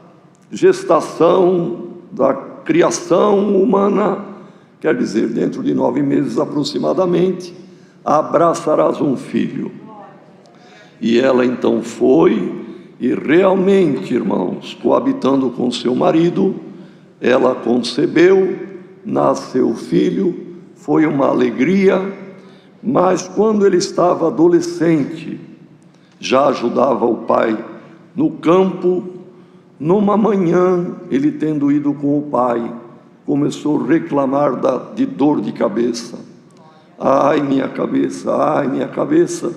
gestação, da criação humana, quer dizer, dentro de 9 meses aproximadamente, abraçarás um filho. E ela então foi, e realmente, irmãos, coabitando com seu marido, ela concebeu, nasceu o filho, foi uma alegria, mas quando ele estava adolescente, já ajudava o pai no campo. Numa manhã, ele tendo ido com o pai, começou a reclamar de dor de cabeça. Ai, minha cabeça, ai, minha cabeça.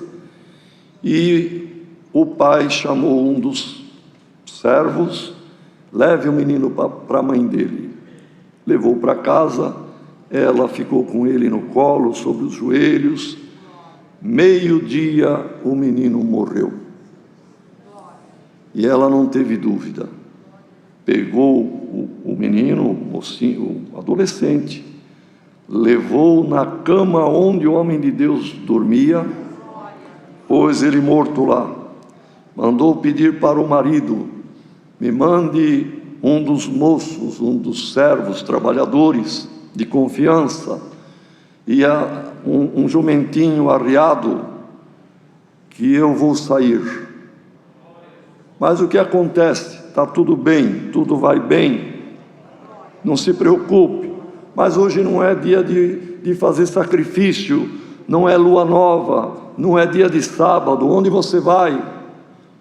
E o pai chamou um dos servos, leve o menino para a mãe dele. Levou para casa, ela ficou com ele no colo, sobre os joelhos. Meio-dia, o menino morreu. E ela não teve dúvida. Pegou o menino, o mocinho, o adolescente, levou na cama onde o homem de Deus dormia, pôs ele morto lá. Mandou pedir para o marido, me mande um dos moços, um dos servos, trabalhadores de confiança, e um jumentinho arriado, que eu vou sair. Mas o que acontece? Está tudo bem, tudo vai bem, não se preocupe. Mas hoje não é dia de fazer sacrifício, não é lua nova, não é dia de sábado. Onde você vai?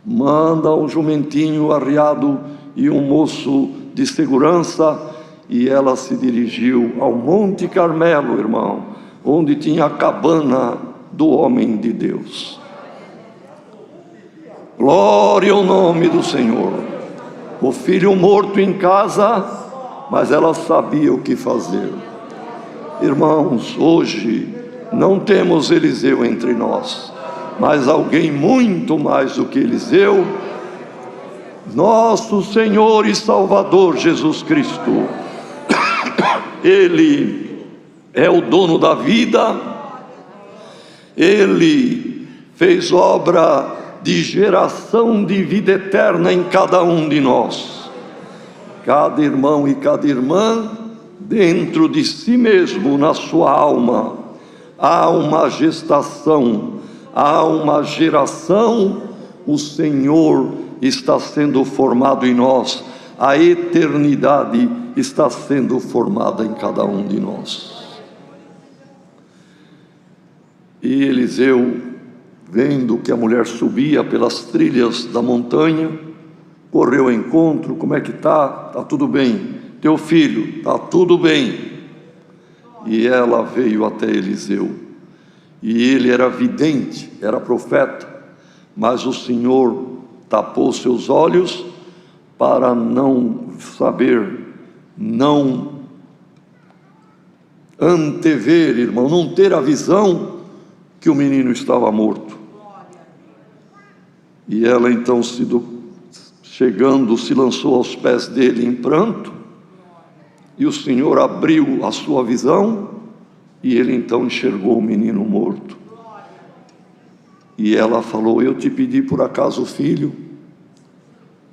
Manda um jumentinho arriado e um moço de segurança. E ela se dirigiu ao Monte Carmelo, irmão, onde tinha a cabana do homem de Deus. Glória ao nome do Senhor. O filho morto em casa, mas ela sabia o que fazer. Irmãos, hoje não temos Eliseu entre nós, mas alguém muito mais do que Eliseu, nosso Senhor e Salvador Jesus Cristo. Ele é o dono da vida, Ele fez obra de geração de vida eterna em cada um de nós. Cada irmão e cada irmã, dentro de si mesmo, na sua alma, há uma gestação, há uma geração. O Senhor está sendo formado em nós, a eternidade está sendo formada em cada um de nós. E Eliseu, vendo que a mulher subia pelas trilhas da montanha, correu ao encontro. Como é que está? Está tudo bem. Teu filho? Está tudo bem. E ela veio até Eliseu. E ele era vidente, era profeta, mas o Senhor tapou seus olhos para não saber, não antever, irmão, não ter a visão que o menino estava morto. E ela então, chegando, se lançou aos pés dele em pranto, e o Senhor abriu a sua visão, e ele então enxergou o menino morto. E ela falou: eu te pedi por acaso o filho?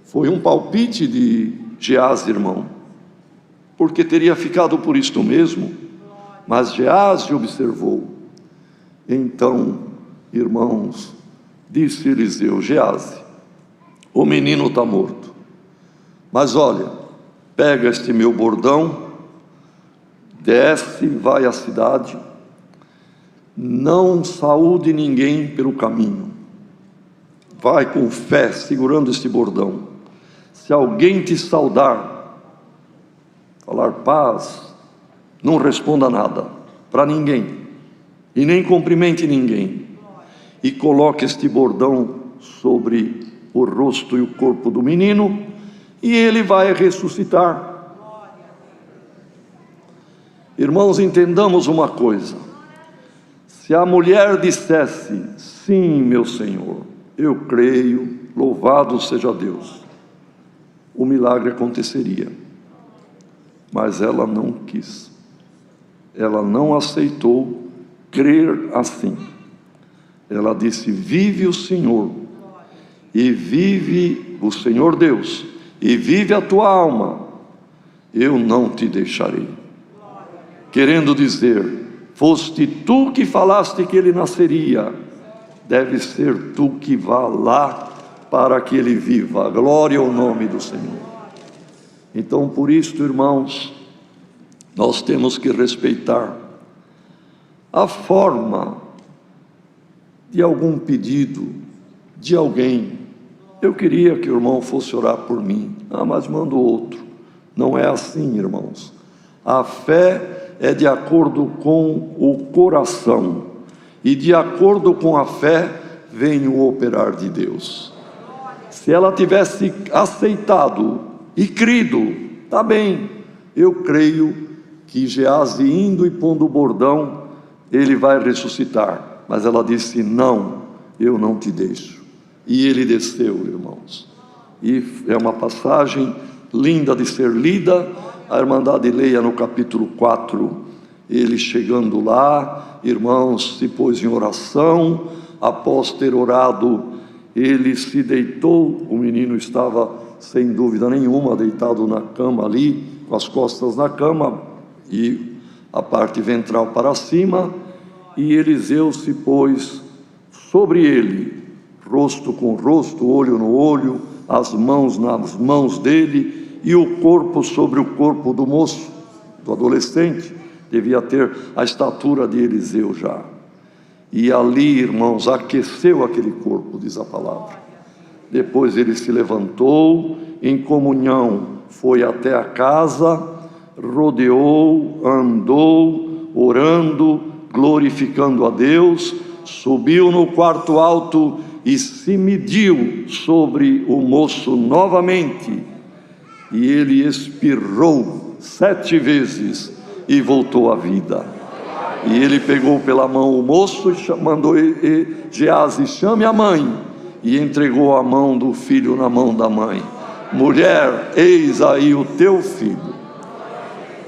Foi um palpite de Geazi, irmão, porque teria ficado por isto mesmo, mas Geazi observou. Então, irmãos, disse Eliseu: Geazi, o menino está morto, mas olha, pega este meu bordão, desce, vai à cidade, não saúde ninguém pelo caminho, vai com fé, segurando este bordão. Se alguém te saudar, falar paz, não responda nada para ninguém, e nem cumprimente ninguém, e coloque este bordão sobre o rosto e o corpo do menino, e ele vai ressuscitar. Irmãos, entendamos uma coisa: se a mulher dissesse: sim, meu Senhor, eu creio, louvado seja Deus, o milagre aconteceria. Mas ela não quis, ela não aceitou crer assim. Ela disse: vive o Senhor, e vive o Senhor Deus, e vive a tua alma, eu não te deixarei. Querendo dizer, foste tu que falaste que ele nasceria, deve ser tu que vá lá para que ele viva. Glória ao nome do Senhor. Então, por isto, irmãos, nós temos que respeitar a forma de algum pedido de alguém. Eu queria que o irmão fosse orar por mim, mas manda outro. Não é assim, irmãos. A fé é de acordo com o coração, e de acordo com a fé vem o operar de Deus. Se ela tivesse aceitado e crido, tá bem, eu creio que Geazi indo e pondo o bordão, ele vai ressuscitar. Mas ela disse: não, eu não te deixo. E ele desceu, irmãos. E é uma passagem linda de ser lida. A Irmandade leia no capítulo 4. Ele chegando lá, irmãos, se pôs em oração. Após ter orado, ele se deitou. O menino estava, sem dúvida nenhuma, deitado na cama ali, com as costas na cama e a parte ventral para cima. E Eliseu se pôs sobre ele, rosto com rosto, olho no olho, as mãos nas mãos dele e o corpo sobre o corpo do moço, do adolescente. Devia ter a estatura de Eliseu já. E ali, irmãos, aqueceu aquele corpo, diz a palavra. Depois ele se levantou, em comunhão, foi até a casa, rodeou, andou, orando, glorificando a Deus, subiu no quarto alto e se mediu sobre o moço novamente. E ele espirrou 7 vezes e voltou à vida. E ele pegou pela mão o moço e mandou Geazi: chame a mãe. E entregou a mão do filho na mão da mãe. Mulher, eis aí o teu filho.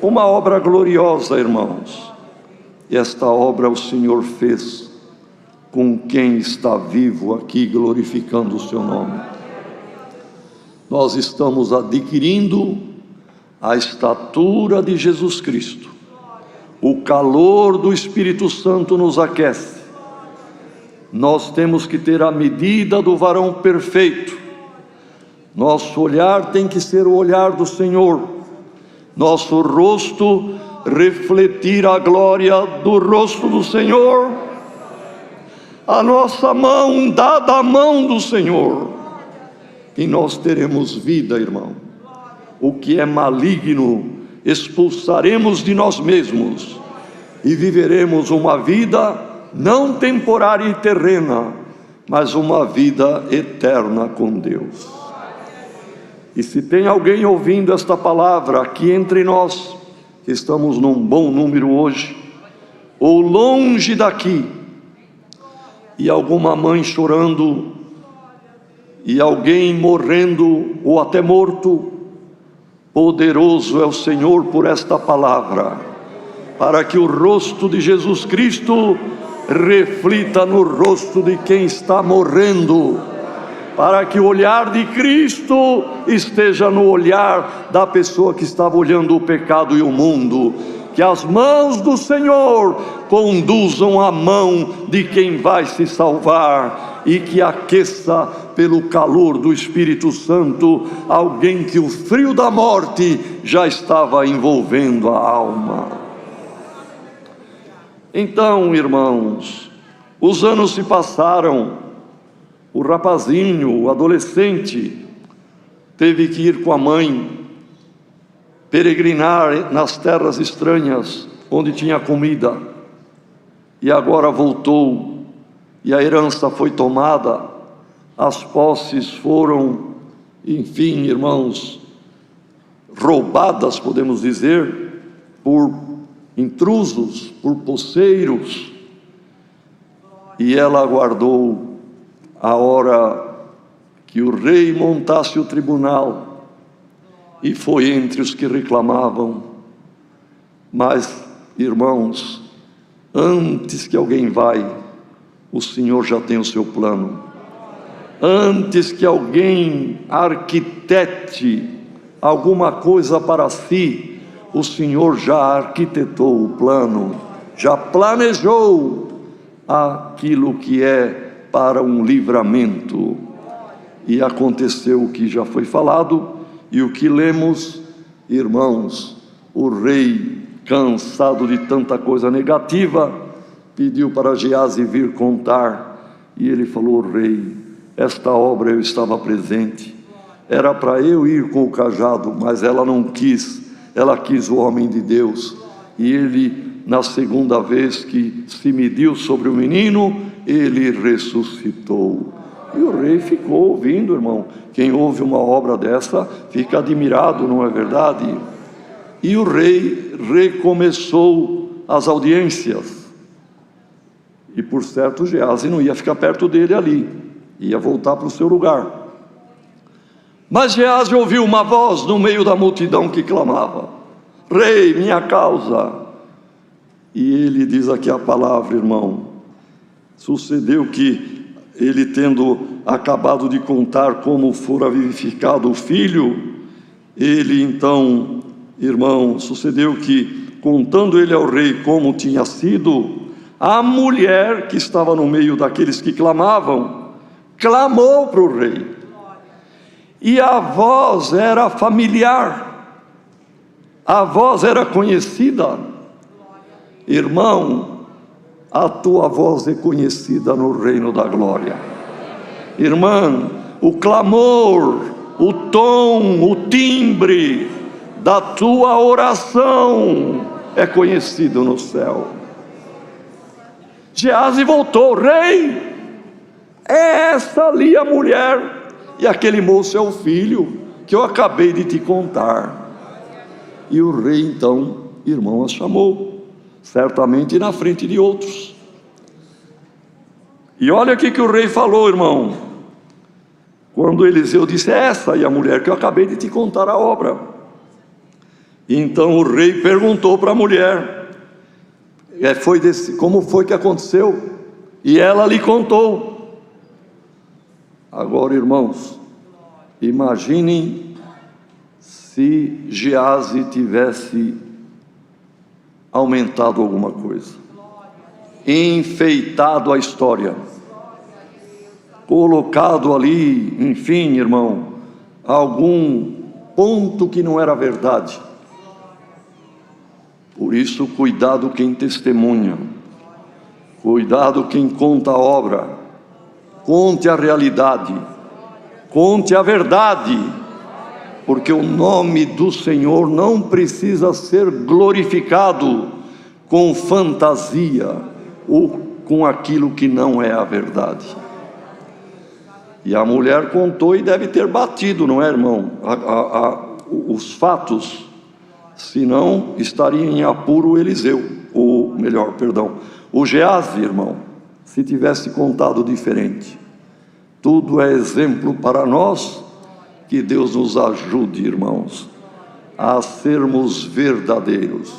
Uma obra gloriosa, irmãos. E esta obra o Senhor fez com quem está vivo aqui, glorificando o seu nome. Nós estamos adquirindo a estatura de Jesus Cristo. O calor do Espírito Santo nos aquece. Nós temos que ter a medida do varão perfeito. Nosso olhar tem que ser o olhar do Senhor. Nosso rosto refletir a glória do rosto do Senhor. A nossa mão dada à mão do Senhor. E nós teremos vida, irmão. O que é maligno expulsaremos de nós mesmos e viveremos uma vida não temporária e terrena, mas uma vida eterna com Deus. E se tem alguém ouvindo esta palavra aqui entre nós, que estamos num bom número hoje, ou longe daqui, e alguma mãe chorando, e alguém morrendo ou até morto, poderoso é o Senhor por esta palavra, para que o rosto de Jesus Cristo reflita no rosto de quem está morrendo, para que o olhar de Cristo esteja no olhar da pessoa que estava olhando o pecado e o mundo. Que as mãos do Senhor conduzam a mão de quem vai se salvar, e que aqueça pelo calor do Espírito Santo alguém que o frio da morte já estava envolvendo a alma. Então, irmãos, os anos se passaram. O rapazinho, o adolescente, teve que ir com a mãe peregrinar nas terras estranhas, onde tinha comida, e agora voltou, e a herança foi tomada, as posses foram, enfim, irmãos, roubadas, podemos dizer, por intrusos, por poceiros, e ela aguardou a hora que o rei montasse o tribunal, e foi entre os que reclamavam. Mas, irmãos, antes que alguém vai, o Senhor já tem o seu plano. Antes que alguém arquitete alguma coisa para si, o Senhor já arquitetou o plano, já planejou aquilo que é para um livramento. E aconteceu o que já foi falado e o que lemos, irmãos. O rei, cansado de tanta coisa negativa, pediu para Geazi vir contar, e ele falou: rei, esta obra eu estava presente, era para eu ir com o cajado, mas ela não quis, ela quis o homem de Deus. E ele, na segunda vez que se mediu sobre o menino, ele ressuscitou. E o rei ficou ouvindo, irmão. Quem ouve uma obra dessa fica admirado, não é verdade? E o rei recomeçou as audiências. E por certo Geazi não ia ficar perto dele ali, ia voltar para o seu lugar. Mas Geazi ouviu uma voz no meio da multidão que clamava: rei, minha causa. E ele diz aqui a palavra, irmão. Sucedeu que ele, tendo acabado de contar como fora vivificado o filho, ele então, irmão, sucedeu que, contando ele ao rei como tinha sido, a mulher que estava no meio daqueles que clamavam, clamou para o rei. e a voz era familiar, a voz era conhecida. Irmão, a tua voz é conhecida no reino da glória. Irmã, o clamor, o tom, o timbre da tua oração é conhecido no céu. Geazi voltou: rei, é essa ali a mulher, e aquele moço é o filho que eu acabei de te contar. E o rei então, irmão, a chamou, certamente na frente de outros. E olha aqui que o rei falou, irmão, quando Eliseu disse: essa e a mulher que eu acabei de te contar a obra. E então o rei perguntou para a mulher: como foi que aconteceu? E ela lhe contou. Agora, irmãos, imaginem se Geazi tivesse aumentado alguma coisa, enfeitado a história, colocado ali, enfim, irmão, algum ponto que não era verdade. Por isso, cuidado quem testemunha, cuidado quem conta a obra. Conte a realidade, conte a verdade, porque o nome do Senhor não precisa ser glorificado com fantasia ou com aquilo que não é a verdade. E a mulher contou e deve ter batido, não é, irmão? Os fatos, senão estaria em apuro Eliseu, ou melhor, perdão, o Geazi, irmão, se tivesse contado diferente. Tudo é exemplo para nós. Que Deus nos ajude, irmãos, a sermos verdadeiros.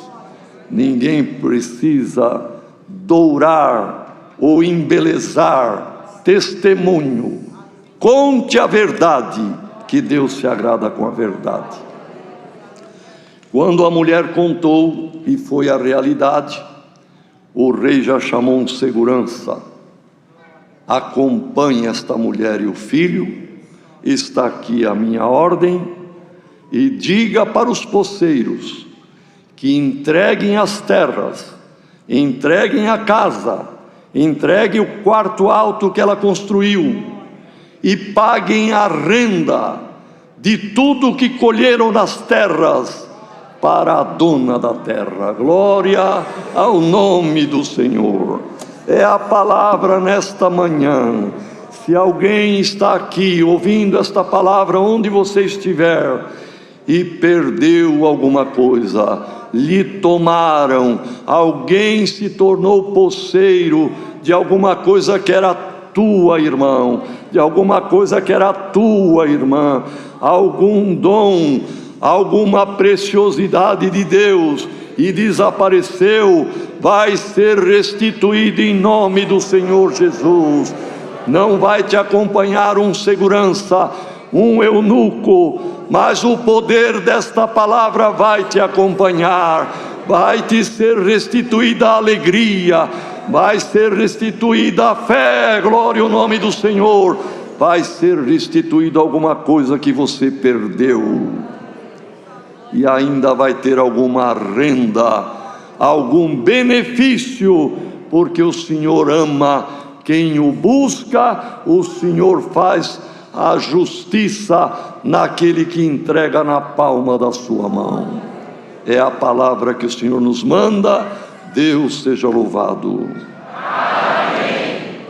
Ninguém precisa dourar ou embelezar testemunho. Conte a verdade, que Deus se agrada com a verdade. Quando a mulher contou e foi a realidade, o rei já chamou um segurança: acompanhe esta mulher e o filho, está aqui a minha ordem, e diga para os poceiros que entreguem as terras, entreguem a casa, entreguem o quarto alto que ela construiu, e paguem a renda de tudo que colheram nas terras para a dona da terra. Glória ao nome do Senhor. É a palavra nesta manhã. Se alguém está aqui ouvindo esta palavra, onde você estiver, e perdeu alguma coisa, lhe tomaram, alguém se tornou poceiro de alguma coisa que era tua, irmão, de alguma coisa que era tua, irmã, algum dom, alguma preciosidade de Deus, e desapareceu, vai ser restituído em nome do Senhor Jesus. Não vai te acompanhar um segurança, um eunuco, mas o poder desta palavra vai te acompanhar. Vai te ser restituída a alegria, vai ser restituída a fé, glória ao nome do Senhor. Vai ser restituída alguma coisa que você perdeu, e ainda vai ter alguma renda, algum benefício, porque o Senhor ama quem o busca. O Senhor faz a justiça naquele que entrega na palma da sua mão. É a palavra que o Senhor nos manda. Deus seja louvado. Amém.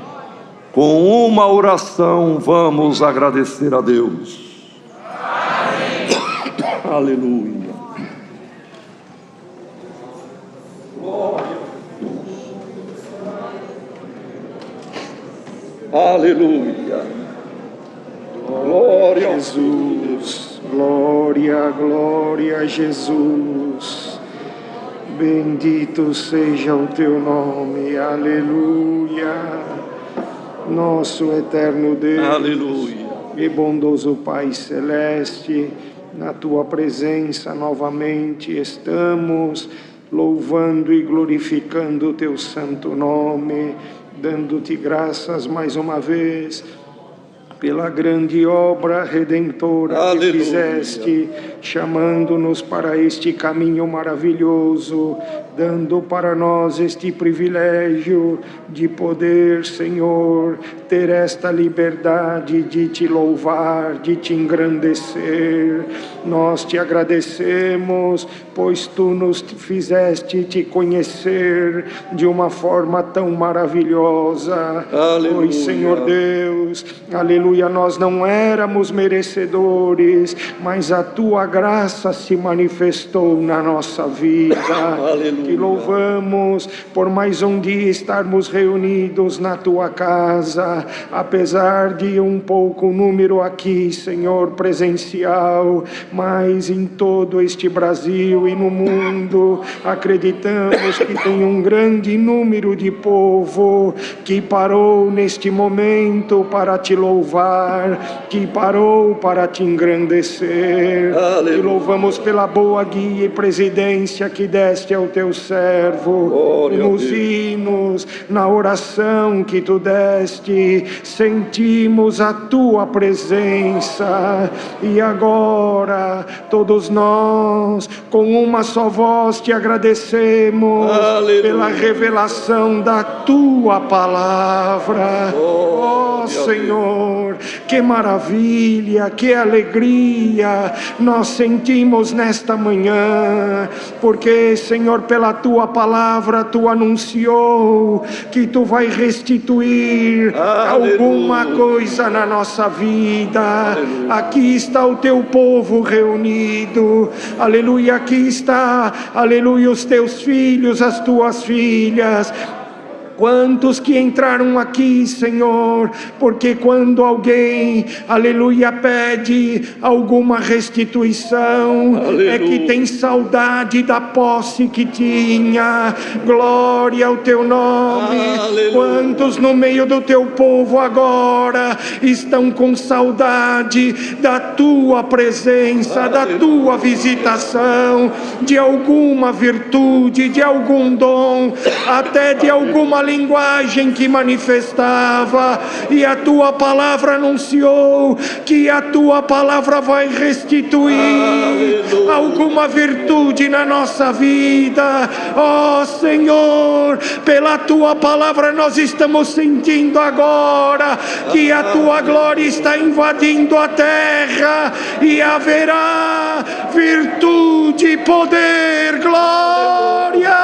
Com uma oração vamos agradecer a Deus. Aleluia. Glória a Deus. Aleluia. Glória a Jesus. Glória, glória a Jesus. Bendito seja o teu nome. Aleluia. Nosso eterno Deus. Aleluia. E bondoso Pai Celeste, na tua presença novamente estamos louvando e glorificando o teu santo nome, dando-te graças mais uma vez, pela grande obra redentora Aleluia. que fizeste, chamando-nos para este caminho maravilhoso, dando para nós este privilégio de poder, Senhor, ter esta liberdade de te louvar, de te engrandecer. Nós te agradecemos, pois tu nos fizeste te conhecer de uma forma tão maravilhosa. Aleluia. Pois, Senhor Deus, aleluia, nós não éramos merecedores, mas a tua graça se manifestou na nossa vida. Aleluia. Te louvamos por mais um dia estarmos reunidos na tua casa, apesar de um pouco número aqui, Senhor, presencial, mas em todo este Brasil e no mundo, acreditamos que tem um grande número de povo que parou neste momento para te louvar, que parou para te engrandecer. Aleluia. Te louvamos pela boa guia e presidência que deste ao teu servo, Glória a nos Deus. hinos, na oração que tu deste, sentimos a tua presença, e agora todos nós com uma só voz te agradecemos. Aleluia. Pela revelação da tua palavra. Oh Senhor, que maravilha, que alegria nós sentimos nesta manhã, porque, Senhor, pela tua palavra tu anunciou que tu vai restituir alguma coisa na nossa vida. Aleluia. Aqui está o teu povo reunido, aleluia, aqui está, aleluia, os teus filhos, as tuas filhas. Quantos que entraram aqui, Senhor, porque quando alguém, aleluia, pede alguma restituição, Aleluia. é que tem saudade da posse que tinha. Glória ao teu nome. Aleluia. Quantos no meio do teu povo agora estão com saudade da tua presença, da tua visitação, de alguma virtude, de algum dom, até de alguma linguagem que manifestava, e a tua palavra anunciou que a tua palavra vai restituir alguma virtude na nossa vida. Ó Senhor, pela tua palavra nós estamos sentindo agora que a tua glória está invadindo a terra, e haverá virtude, poder, glória,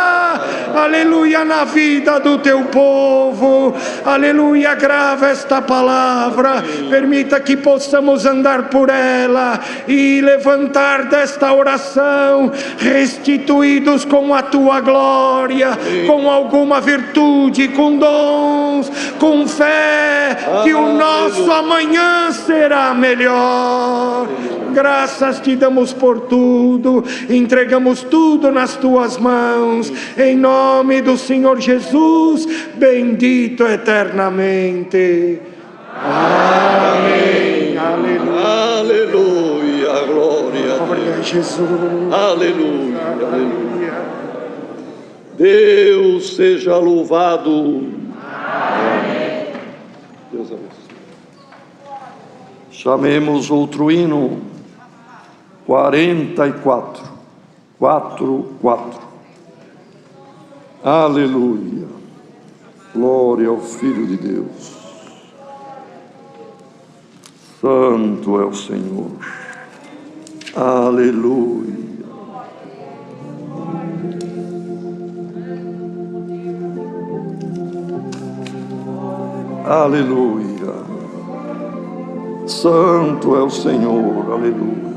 aleluia, na vida do teu povo. Aleluia, grava esta palavra, permita que possamos andar por ela e levantar desta oração restituídos com a tua glória, com alguma virtude, com dons, com fé, que o nosso amanhã será melhor. Graças te damos por tudo, entregamos tudo nas tuas mãos, em nome do Senhor Jesus, bendito eternamente. Amém. Aleluia. Aleluia. Glória a Glória a Jesus. Aleluia. Aleluia. Deus seja louvado. Amém. Deus abençoe. Chamemos outro hino. 44. 4. Aleluia. Glória ao Filho de Deus. Santo é o Senhor. Aleluia. Aleluia. Santo é o Senhor. Aleluia.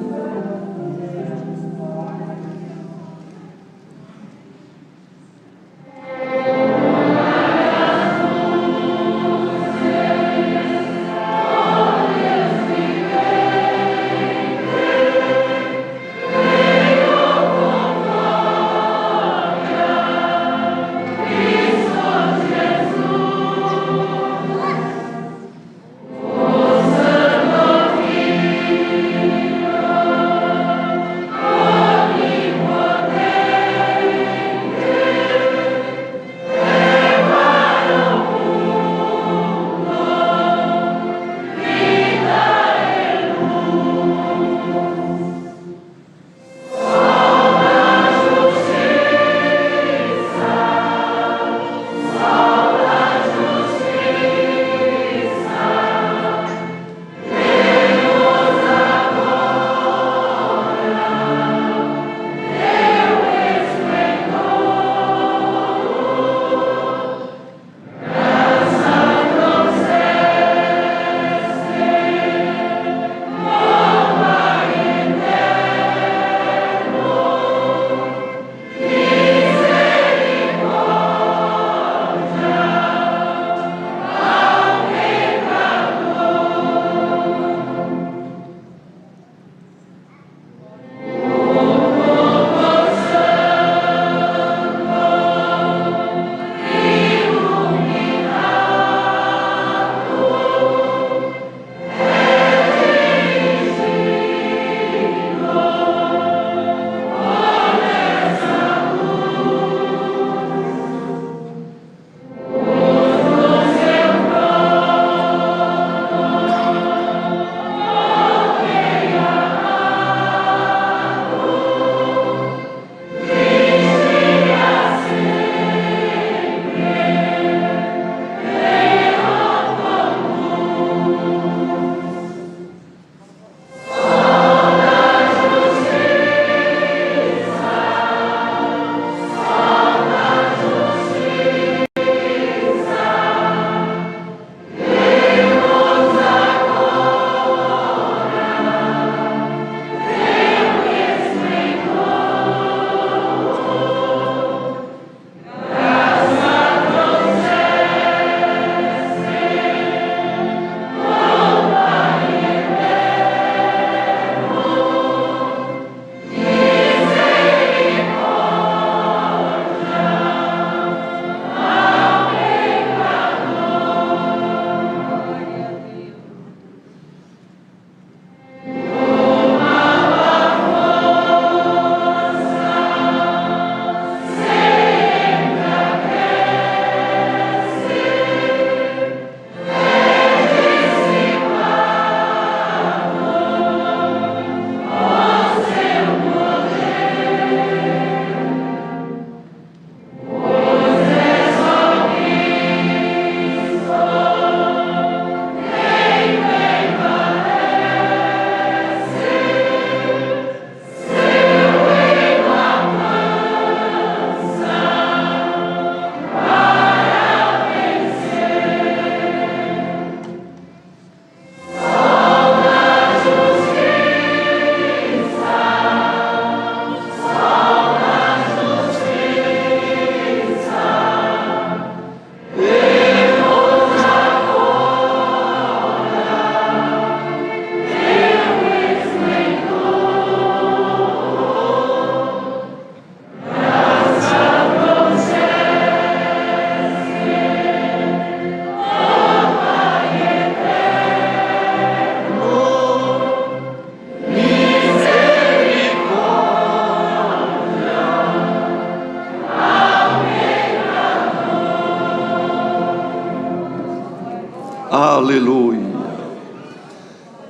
Aleluia.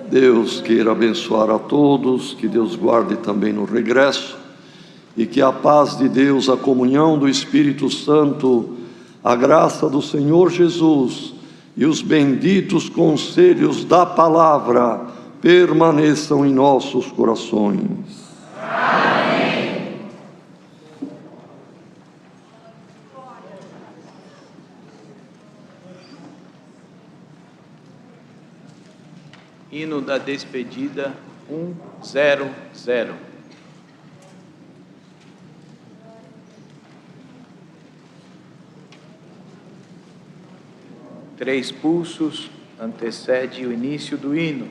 Deus queira abençoar a todos, que Deus guarde também no regresso, e que a paz de Deus, a comunhão do Espírito Santo, a graça do Senhor Jesus e os benditos conselhos da palavra permaneçam em nossos corações. Amém. Hino da despedida 100. Três pulsos antecede o início do hino.